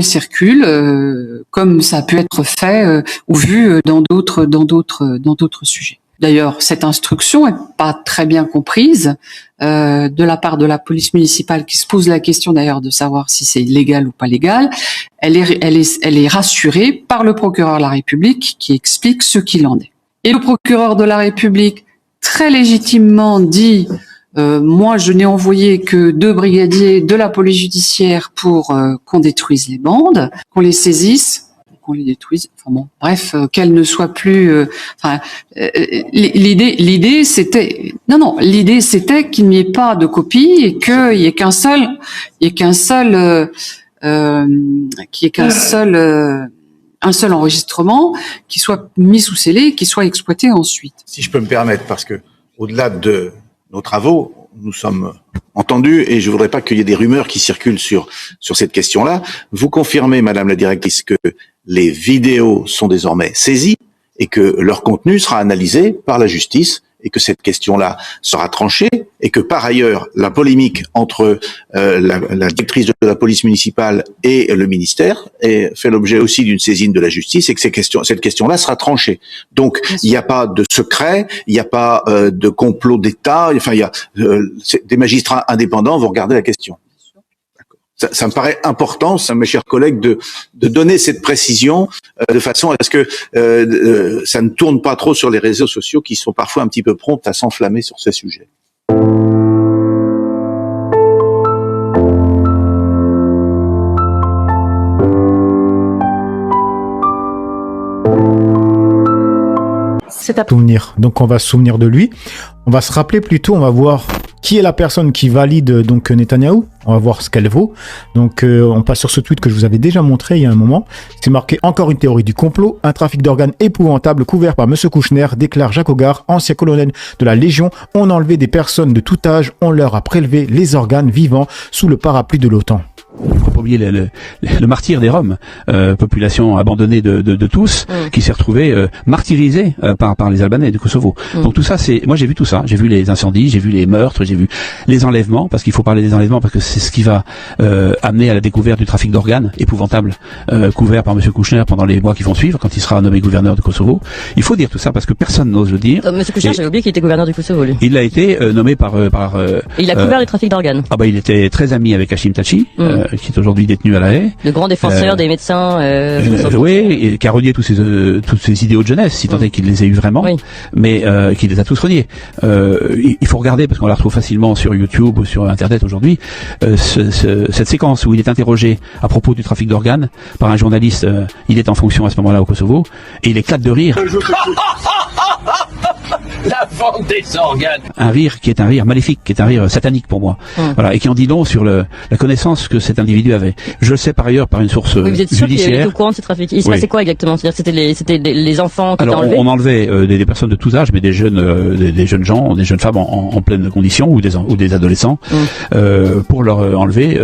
Speaker 8: circule comme ça peut être fait ou vu dans d'autres sujets. D'ailleurs, cette instruction est pas très bien comprise de la part de la police municipale, qui se pose la question d'ailleurs de savoir si c'est légal ou pas légal. Elle est rassurée par le procureur de la République qui explique ce qu'il en est. Et le procureur de la République très légitimement dit moi, je n'ai envoyé que 2 brigadiers de la police judiciaire pour qu'on détruise les bandes, qu'on les saisisse, qu'on les détruise. Enfin bon, bref, qu'elles ne soient plus. L'idée, c'était qu'il n'y ait pas de copie et qu'il y ait qu'un seul enregistrement qui soit mis sous scellé, qui soit exploité ensuite.
Speaker 9: Si je peux me permettre, parce que au-delà de nos travaux, nous sommes entendus, et je voudrais pas qu'il y ait des rumeurs qui circulent sur cette question-là. Vous confirmez, Madame la Directrice, que les vidéos sont désormais saisies et que leur contenu sera analysé par la justice, et que cette question-là sera tranchée, et que par ailleurs la polémique entre la directrice de la police municipale et le ministère fait l'objet aussi d'une saisine de la justice, et que cette question-là sera tranchée. Donc il n'y a pas de secret, il n'y a pas de complot d'État, enfin il y a des magistrats indépendants vont regarder la question. Ça me paraît important, mes chers collègues, de donner cette précision de façon à ce que ça ne tourne pas trop sur les réseaux sociaux, qui sont parfois un petit peu prompts à s'enflammer sur ces sujets.
Speaker 10: C'est à souvenir. Donc on va se souvenir de lui. On va se rappeler plutôt, on va voir qui est la personne qui valide donc Netanyahou. On va voir ce qu'elle vaut. Donc on passe sur ce tweet que je vous avais déjà montré il y a un moment. C'est marqué « Encore une théorie du complot. Un trafic d'organes épouvantable couvert par M. Kouchner, déclare Jacques Hogar, ancien colonel de la Légion. On a enlevé des personnes de tout âge. On leur a prélevé les organes vivants sous le parapluie de l'OTAN. »
Speaker 11: Il ne faut pas oublier le martyr des Roms, population abandonnée de tous, qui s'est retrouvée martyrisée par les Albanais du Kosovo. Donc tout ça, moi j'ai vu tout ça, j'ai vu les incendies, j'ai vu les meurtres, j'ai vu les enlèvements, parce qu'il faut parler des enlèvements, parce que c'est ce qui va amener à la découverte du trafic d'organes épouvantable couvert par M. Kouchner pendant les mois qui vont suivre, quand il sera nommé gouverneur du Kosovo. Il faut dire tout ça parce que personne n'ose le dire.
Speaker 17: M. Kouchner, j'avais oublié qu'il était gouverneur du Kosovo, lui.
Speaker 11: Il a été nommé par
Speaker 17: et il a couvert le trafic d'organes.
Speaker 11: Ah bah il était très ami avec Hashim Thaçi, qui est aujourd'hui détenu à La Haye.
Speaker 17: Le grand défenseur des médecins.
Speaker 11: Oui, et qui a renié tous ces idéaux de jeunesse, si tant est qu'il les ait eu vraiment, mais qui les a tous reniés. Il faut regarder, parce qu'on la retrouve facilement sur YouTube ou sur Internet aujourd'hui, cette séquence où il est interrogé à propos du trafic d'organes par un journaliste. Il est en fonction à ce moment-là au Kosovo, et il éclate de rire.
Speaker 26: La
Speaker 11: vente des organes. Un rire qui est un rire maléfique, qui est un rire satanique pour moi. Voilà, et qui en dit long sur la connaissance que cet individu avait. Je le sais par ailleurs par une source
Speaker 17: Oui, vous êtes sûr qu'il
Speaker 11: judiciaire.
Speaker 17: était au courant de ces trafics? Il se passait quoi exactement? C'est-à-dire que c'était les enfants qui étaient
Speaker 11: Alors,
Speaker 17: enlevés?
Speaker 11: on enlevait des personnes de tous âges, mais des jeunes gens, des jeunes femmes en pleine condition ou des adolescents, pour leur enlever,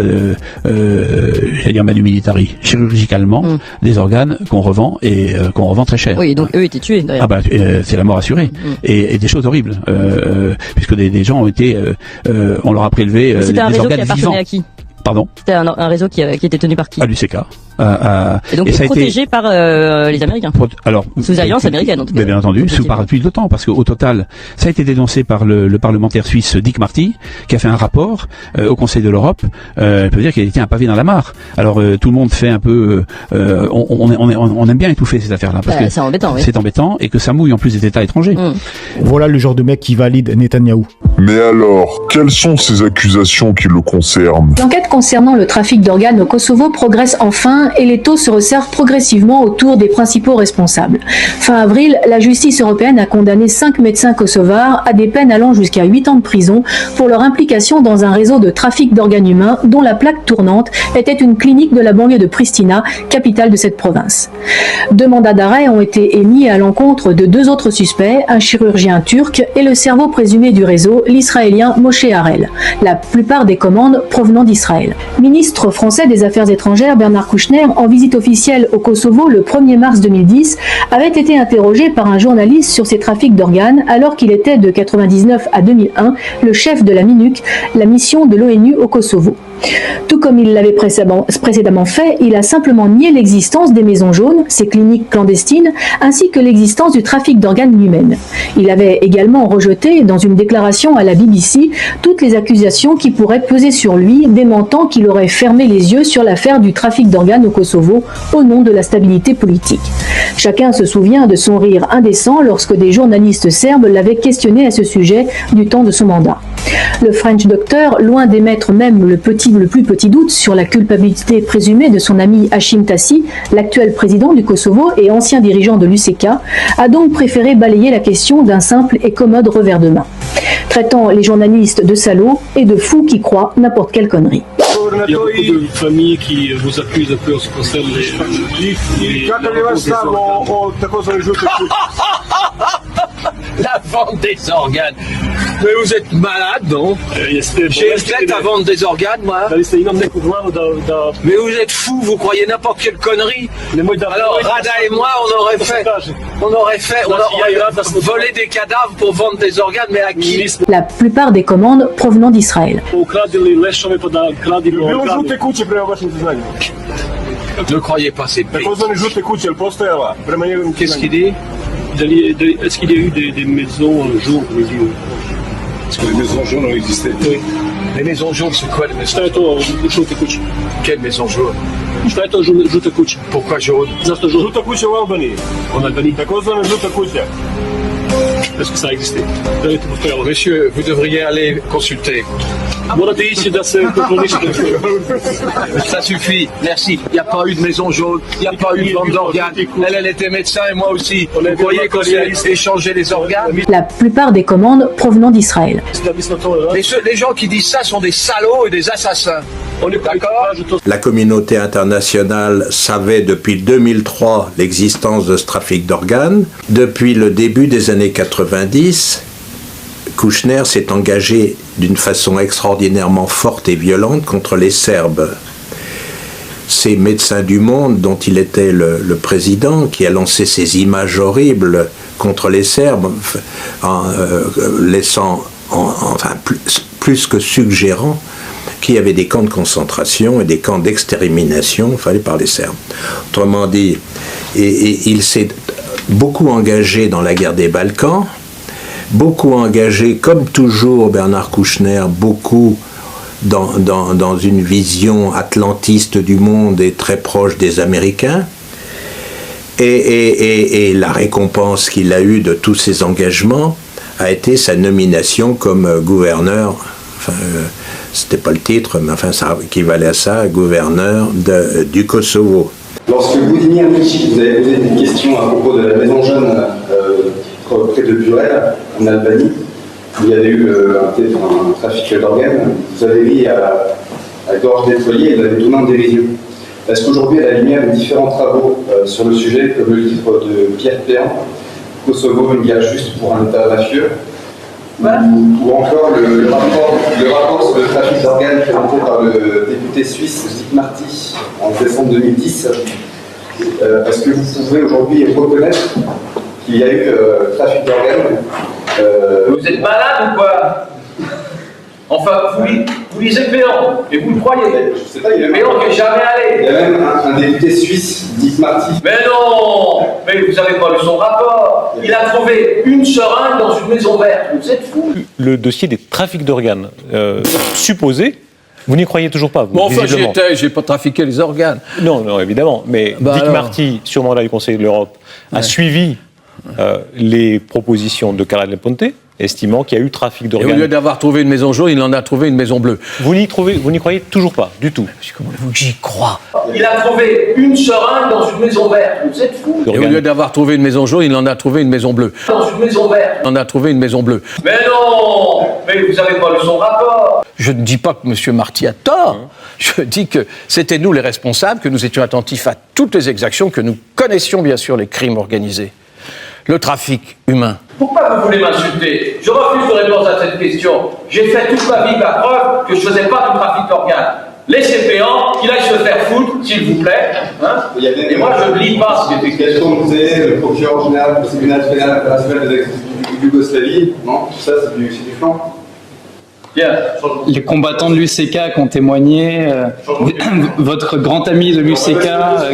Speaker 11: j'allais dire manu militari, chirurgicalement, des organes qu'on revend et qu'on revend très cher.
Speaker 17: Oui, donc eux étaient tués d'ailleurs.
Speaker 11: Ah bah c'est la mort assurée et des choses horribles puisque des gens ont été on leur a prélevé
Speaker 17: C'était un
Speaker 11: des
Speaker 17: réseau qui
Speaker 11: organes
Speaker 17: appartenait
Speaker 11: vivants.
Speaker 17: à qui?
Speaker 11: Pardon?
Speaker 17: C'était un réseau qui était tenu par qui?
Speaker 11: À l'UCK.
Speaker 17: Et donc
Speaker 11: ça a
Speaker 17: protégé
Speaker 11: été
Speaker 17: par les Américains.
Speaker 11: Alors
Speaker 17: sous alliance américaine en tout cas.
Speaker 11: Mais bien entendu, sous parapluie de l'OTAN, parce qu'au total, ça a été dénoncé par le parlementaire suisse Dick Marty, qui a fait un rapport au Conseil de l'Europe. On peut dire qu'il a été un pavé dans la mare. Alors tout le monde fait un peu, on aime bien étouffer ces affaires-là, parce que
Speaker 17: c'est embêtant, oui.
Speaker 11: c'est embêtant et que ça mouille en plus des États étrangers.
Speaker 10: Voilà le genre de mec qui valide Netanyahou.
Speaker 14: Mais alors, quelles sont ces accusations qui le concernent?
Speaker 1: L'enquête concernant le trafic d'organes au Kosovo progresse enfin et les taux se resserrent progressivement autour des principaux responsables. Fin avril, la justice européenne a condamné 5 médecins kosovars à des peines allant jusqu'à 8 ans de prison pour leur implication dans un réseau de trafic d'organes humains dont la plaque tournante était une clinique de la banlieue de Pristina, capitale de cette province. 2 mandats d'arrêt ont été émis à l'encontre de 2 autres suspects, un chirurgien turc et le cerveau présumé du réseau, l'israélien Moshe Harel. La plupart des commandes provenant d'Israël. Ministre français des Affaires étrangères Bernard Kouchner, en visite officielle au Kosovo le 1er mars 2010, avait été interrogé par un journaliste sur ces trafics d'organes alors qu'il était de 1999 à 2001 le chef de la MINUC, la mission de l'ONU au Kosovo. Tout comme il l'avait précédemment fait, il a simplement nié l'existence des maisons jaunes, ces cliniques clandestines, ainsi que l'existence du trafic d'organes humains. Il avait également rejeté, dans une déclaration à la BBC, toutes les accusations qui pourraient peser sur lui, démentant qu'il aurait fermé les yeux sur l'affaire du trafic d'organes au Kosovo au nom de la stabilité politique. Chacun se souvient de son rire indécent lorsque des journalistes serbes l'avaient questionné à ce sujet du temps de son mandat. Le French Doctor, loin d'émettre même le plus petit doute sur la culpabilité présumée de son ami Hashim Thaçi, l'actuel président du Kosovo et ancien dirigeant de l'UCK, a donc préféré balayer la question d'un simple et commode revers de main, traitant les journalistes de salauds et de fous qui croient n'importe quelle connerie.
Speaker 5: Il y a beaucoup de familles qui vous accusent un peu en ce qui concerne
Speaker 11: La vente des organes. Mais vous êtes malade, non? J'ai une tête à vendre des organes, moi. Mais vous êtes fou, vous croyez n'importe quelle connerie. Alors Rada et moi, on aurait volé des cadavres pour vendre des organes, mais à qui?
Speaker 1: La plupart des commandes provenant d'Israël.
Speaker 11: Ne croyez pas ces bêtes. Qu'est-ce qu'il dit?
Speaker 5: Est-ce qu'il y a eu des maisons jaunes?
Speaker 14: Est-ce que les maisons jaunes ont existé?
Speaker 5: Oui.
Speaker 11: Les maisons jaunes, c'est quoi les maisons? Quelle maison jaune? Pourquoi jaune?
Speaker 5: En Albanie. Est-ce que ça a existé?
Speaker 11: Monsieur, vous devriez aller consulter. Ça suffit, merci. Il n'y a pas eu de maison jaune, il n'y a pas eu de vente d'organes. Elle était médecin et moi aussi. Vous voyez qu'on s'est échangé les organes?
Speaker 1: La plupart des commandes provenant d'Israël.
Speaker 11: Les gens qui disent ça sont des salauds et des assassins. On est d'accord?
Speaker 15: La communauté internationale savait depuis 2003 l'existence de ce trafic d'organes. Depuis le début des années 90, Kouchner s'est engagé d'une façon extraordinairement forte et violente contre les Serbes. Ces médecins du monde dont il était le président, qui a lancé ces images horribles contre les Serbes, en laissant, plus que suggérant, qu'il y avait des camps de concentration et des camps d'extermination faits par les Serbes. Autrement dit, il s'est beaucoup engagé dans la guerre des Balkans, beaucoup engagé, comme toujours Bernard Kouchner, beaucoup dans une vision atlantiste du monde et très proche des Américains. Et la récompense qu'il a eue de tous ces engagements a été sa nomination comme gouverneur, c'était pas le titre, mais enfin ça équivalait à ça, gouverneur du Kosovo.
Speaker 19: Lorsque Vladimir Michik vous avez posé une question à propos de la maison jaune
Speaker 4: près de Burel, en Albanie, où il y avait eu un trafic d'organes. Vous avez mis à gorge déployée et vous avez tourné en dérision. Est-ce qu'aujourd'hui, à la lumière de différents travaux sur le sujet, comme le livre de Pierre Péan, Kosovo, une guerre juste pour un État mafieux, ou encore le rapport sur le trafic d'organes présenté par le député suisse Dick Marty en décembre 2010, est-ce que vous pouvez aujourd'hui reconnaître qu'il y a eu trafic d'organes
Speaker 6: Vous êtes malade ou quoi? Enfin, vous lisez Péan, et vous le croyez.
Speaker 4: Je sais pas, il y a
Speaker 6: Péan qui n'est jamais allé.
Speaker 4: Il y a même un député suisse, Dick Marty.
Speaker 6: Mais non, mais vous n'avez pas lu son rapport. Il a trouvé une seringue dans une maison verte. Vous êtes fous.
Speaker 12: Le dossier des trafics d'organes supposés, vous n'y croyez toujours pas, vous,
Speaker 19: bon, enfin,
Speaker 12: visiblement.
Speaker 19: j'ai pas trafiqué les organes.
Speaker 12: Non, évidemment. Mais Dick Marty, sur mandat du Conseil de l'Europe, a suivi les propositions de Carla Del Ponte, estimant qu'il y a eu trafic d'organes.
Speaker 19: Et au lieu d'avoir trouvé une maison jaune, il en a trouvé une maison bleue.
Speaker 12: Vous n'y croyez toujours pas, du tout.
Speaker 19: Comment voulez-vous que j'y crois?
Speaker 6: Il a trouvé une seringue dans une maison verte. Vous êtes fous.
Speaker 19: Et au lieu d'avoir trouvé une maison jaune, il en a trouvé une maison bleue.
Speaker 6: Dans une maison verte.
Speaker 19: Il en a trouvé une maison bleue.
Speaker 6: Mais non, mais vous n'avez pas lu son rapport.
Speaker 19: Je ne dis pas que M. Marty a tort. Je dis que c'était nous les responsables, que nous étions attentifs à toutes les exactions, que nous connaissions bien sûr les crimes organisés. Le trafic humain.
Speaker 6: Pourquoi vous voulez m'insulter? Je refuse de répondre à cette question. J'ai fait toute ma vie la preuve que je ne faisais pas de trafic d'organes. Laissez Péan, qu'il aille se faire foutre, s'il vous plaît. Hein, et moi, je ne lis pas ce qui est écrit.
Speaker 4: Quel faisait le procureur général du tribunal pénal international de Yougoslavie? Non, tout ça, c'est du flanc.
Speaker 25: Les combattants de l'UCK qui ont témoigné, votre grand ami de l'UCK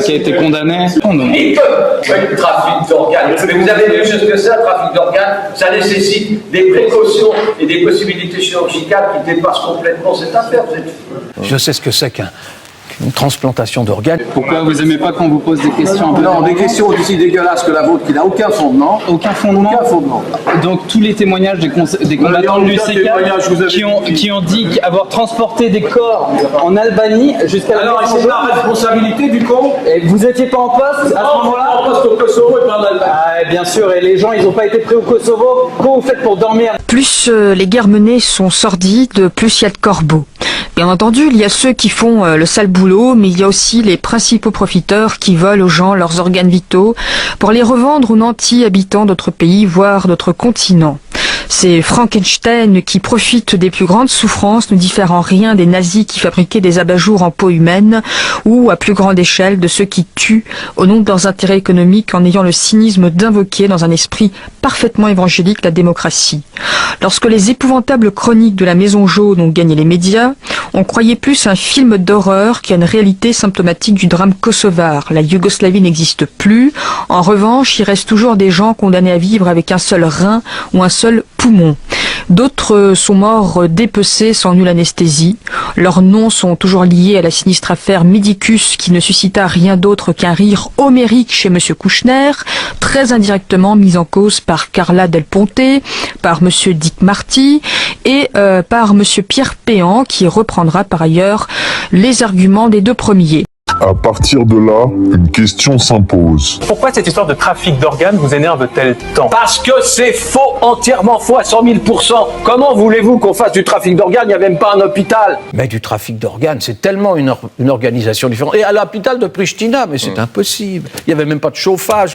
Speaker 25: qui a été condamné.
Speaker 6: Le trafic d'organes. Mais vous avez vu ce que c'est, un trafic d'organes? Ça nécessite des précautions et des possibilités chirurgicales qui dépassent complètement cette affaire. Vous êtes fous.
Speaker 19: Je sais ce que c'est qu'une transplantation d'organes.
Speaker 25: Pourquoi vous aimez pas qu'on vous pose des questions?
Speaker 19: Non, des questions aussi dégueulasses que la vôtre qui n'a aucun fondement.
Speaker 25: Aucun fondement.
Speaker 19: Aucun fondement.
Speaker 25: Donc tous les témoignages des combattants de l'UCK qui ont dit avoir transporté des corps en Albanie jusqu'à la
Speaker 6: Alors, c'est la responsabilité du con.
Speaker 25: Et vous étiez pas en poste à ce moment-là?
Speaker 6: En poste au Kosovo et pas en Albanie.
Speaker 25: Ah, bien sûr, et les gens, ils n'ont pas été pris au Kosovo. Comment vous faites pour dormir?
Speaker 26: Plus les guerres menées sont sordides, plus il y a de corbeaux. Bien entendu, il y a ceux qui font le sale boulot, mais il y a aussi les principaux profiteurs qui volent aux gens leurs organes vitaux pour les revendre aux nantis habitants d'autres pays, voire d'autres continents. Ces Frankenstein qui profitent des plus grandes souffrances ne diffèrent en rien des nazis qui fabriquaient des abat-jours en peau humaine ou, à plus grande échelle, de ceux qui tuent au nom de leurs intérêts économiques en ayant le cynisme d'invoquer dans un esprit parfaitement évangélique la démocratie. Lorsque les épouvantables chroniques de la Maison Jaune ont gagné les médias, on croyait plus un film d'horreur qu'à une réalité symptomatique du drame kosovar. La Yougoslavie n'existe plus. En revanche, il reste toujours des gens condamnés à vivre avec un seul rein ou un seul poumon. D'autres sont morts dépecés sans nulle anesthésie. Leurs noms sont toujours liés à la sinistre affaire Medicus qui ne suscita rien d'autre qu'un rire homérique chez M. Kouchner, très indirectement mis en cause par Carla Del Ponte, par M. Dick Marty et par M. Pierre Péan qui reprendra par ailleurs les arguments des deux premiers.
Speaker 14: À partir de là, une question s'impose.
Speaker 12: Pourquoi cette histoire de trafic d'organes vous énerve-t-elle tant?
Speaker 19: Parce que c'est faux, entièrement faux à 100 000%. Comment voulez-vous qu'on fasse du trafic d'organes? Il n'y a même pas un hôpital. Mais du trafic d'organes, c'est tellement une organisation différente. Et à l'hôpital de Pristina, mais c'est impossible. Il n'y avait même pas de chauffage.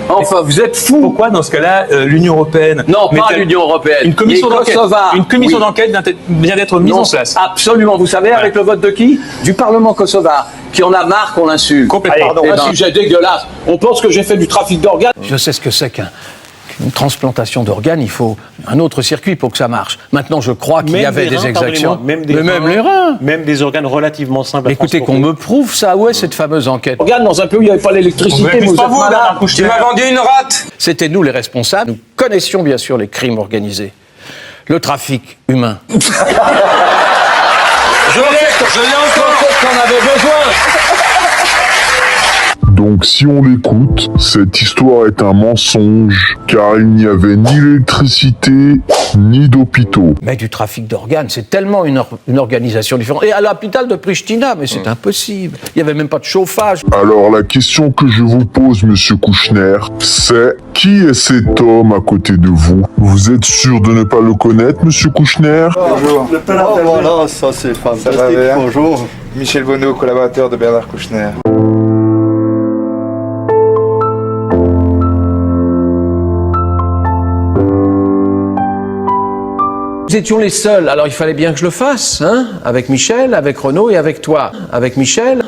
Speaker 19: Enfin, vous êtes fous.
Speaker 12: Pourquoi, dans ce cas-là, l'Union européenne...
Speaker 19: Non, pas l'Union européenne.
Speaker 12: Une commission d'enquête vient d'être mise en place.
Speaker 19: Absolument. Vous savez, avec le vote de qui? Du Parlement kosovar, qui en a marre qu'on l'insulte.
Speaker 12: Complètement.
Speaker 19: Un sujet dégueulasse. On pense que j'ai fait du trafic d'organes. Je sais ce que c'est qu'une transplantation d'organes, il faut un autre circuit pour que ça marche. Maintenant, je crois qu'il y avait des exactions.
Speaker 12: Même les reins. Même des organes relativement simples.
Speaker 19: Écoutez, qu'on me prouve ça. Où est cette fameuse enquête? Organes dans un pays où il n'y avait pas l'électricité.
Speaker 12: Vous êtes malade.
Speaker 19: Tu m'as vendu une rate. C'était nous les responsables. Nous connaissions bien sûr les crimes organisés. Le trafic humain. Je l'ai encore. Qu'on avait besoin.
Speaker 14: Donc si on l'écoute, cette histoire est un mensonge, car il n'y avait ni l'électricité, ni d'hôpitaux.
Speaker 19: Mais du trafic d'organes, c'est tellement une organisation différente. Et à l'hôpital de Pristina, mais c'est impossible. Il n'y avait même pas de chauffage.
Speaker 14: Alors la question que je vous pose, monsieur Kouchner, c'est qui est cet homme à côté de vous? Vous êtes sûr de ne pas le connaître, monsieur Kouchner?
Speaker 2: Bonjour. Voilà, ça c'est fantastique. Ça va bien. Bonjour. Michel Bonneau, collaborateur de Bernard Kouchner.
Speaker 19: Nous étions les seuls, alors il fallait bien que je le fasse, hein, avec Michel, avec Renaud et avec toi. Avec Michel.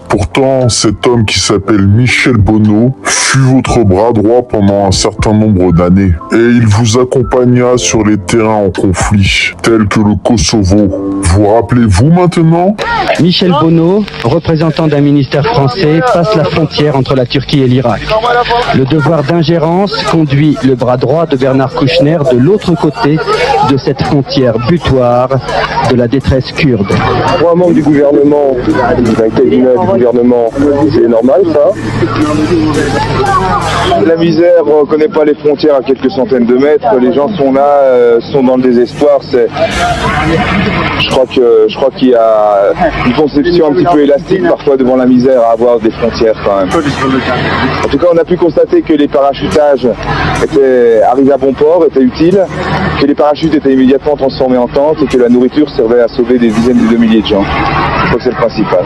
Speaker 14: Pourtant, cet homme qui s'appelle Michel Bonneau fut votre bras droit pendant un certain nombre d'années. Et il vous accompagna sur les terrains en conflit, tels que le Kosovo. Vous rappelez-vous maintenant?
Speaker 3: Michel Bonneau, représentant d'un ministère français, passe la frontière entre la Turquie et l'Irak. Le devoir d'ingérence conduit le bras droit de Bernard Kouchner de l'autre côté de cette frontière butoir de la détresse kurde.
Speaker 16: Pour un membre du gouvernement, d'un cabinet du gouvernement, c'est normal ça. La misère ne connaît pas les frontières à quelques centaines de mètres. Les gens sont là, sont dans le désespoir. Je crois qu'il y a une conception un petit peu élastique parfois devant la misère à avoir des frontières quand même. En tout cas, on a pu constater que les parachutages étaient arrivés à bon port, étaient utiles, que les parachutes étaient immédiatement transformés en tentes et que la nourriture servait à sauver des dizaines de milliers de gens. Je crois que c'est le principal.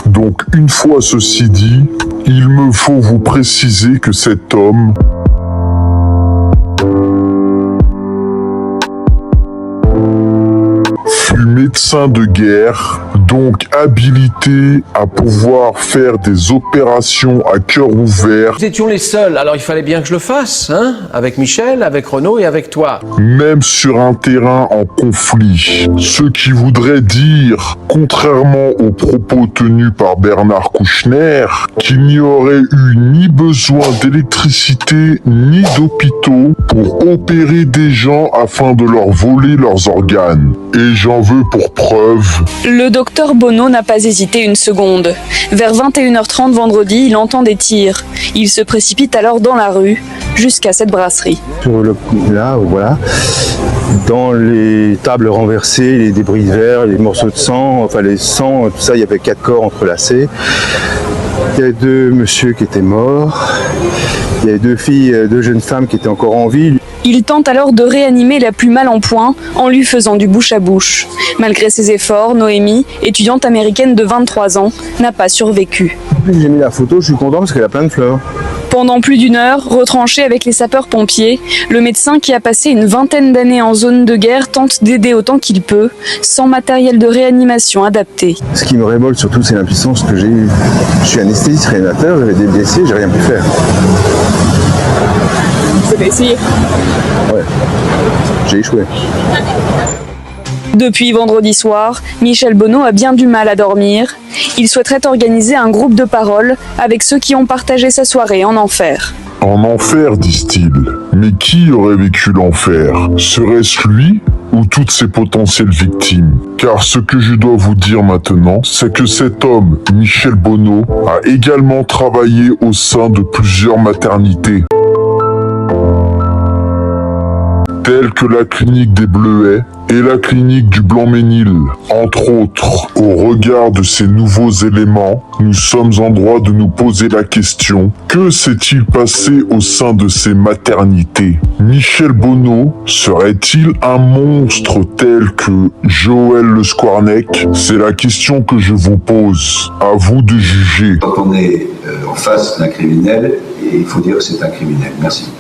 Speaker 14: Donc, une fois ceci dit, il me faut vous préciser que cet homme fut médecin de guerre, donc habilité à pouvoir faire des opérations à cœur ouvert.
Speaker 19: Nous étions les seuls, alors il fallait bien que je le fasse, hein, avec Michel, avec Renaud et avec toi.
Speaker 14: Même sur un terrain en conflit. Ce qui voudrait dire, contrairement aux propos tenus par Bernard Kouchner, qu'il n'y aurait eu ni besoin d'électricité ni d'hôpitaux pour opérer des gens afin de leur voler leurs organes. Et j'en veux pour preuve.
Speaker 7: Le docteur Bonneau n'a pas hésité une seconde. Vers 21h30 vendredi, il entend des tirs. Il se précipite alors dans la rue, jusqu'à cette brasserie.
Speaker 13: Là, voilà, dans les tables renversées, les débris de verre, les morceaux de sang, enfin les sangs, tout ça, il y avait 4 corps entrelacés. Il y avait 2 messieurs qui étaient morts. Il y avait 2 filles, 2 jeunes femmes qui étaient encore en vie.
Speaker 7: Il tente alors de réanimer la plus mal en point en lui faisant du bouche à bouche. Malgré ses efforts, Noémie, étudiante américaine de 23 ans, n'a pas survécu.
Speaker 13: J'ai mis la photo, je suis content parce qu'elle a plein de fleurs.
Speaker 7: Pendant plus d'1 heure, retranché avec les sapeurs-pompiers, le médecin qui a passé une vingtaine d'années en zone de guerre tente d'aider autant qu'il peut, sans matériel de réanimation adapté.
Speaker 13: Ce qui me révolte surtout, c'est l'impuissance que j'ai eue. Je suis anesthésiste réanimateur, j'avais des blessés, j'ai rien pu faire.
Speaker 7: Vous avez essayé?
Speaker 13: Ouais, j'ai échoué.
Speaker 7: Depuis vendredi soir, Michel Bonneau a bien du mal à dormir. Il souhaiterait organiser un groupe de parole avec ceux qui ont partagé sa soirée en enfer.
Speaker 14: En enfer, disent-ils. Mais qui aurait vécu l'enfer? Serait-ce lui ou toutes ses potentielles victimes? Car ce que je dois vous dire maintenant, c'est que cet homme, Michel Bonneau, a également travaillé au sein de plusieurs maternités. telles que la clinique des Bleuets et la clinique du Blanc-Ménil. Entre autres, au regard de ces nouveaux éléments, nous sommes en droit de nous poser la question: que s'est-il passé au sein de ces maternités? Michel Bonneau serait-il un monstre tel que Joël Le Squarnec? C'est la question que je vous pose. À vous de juger.
Speaker 18: Quand on est en face d'un criminel, il faut dire que c'est un criminel. Merci.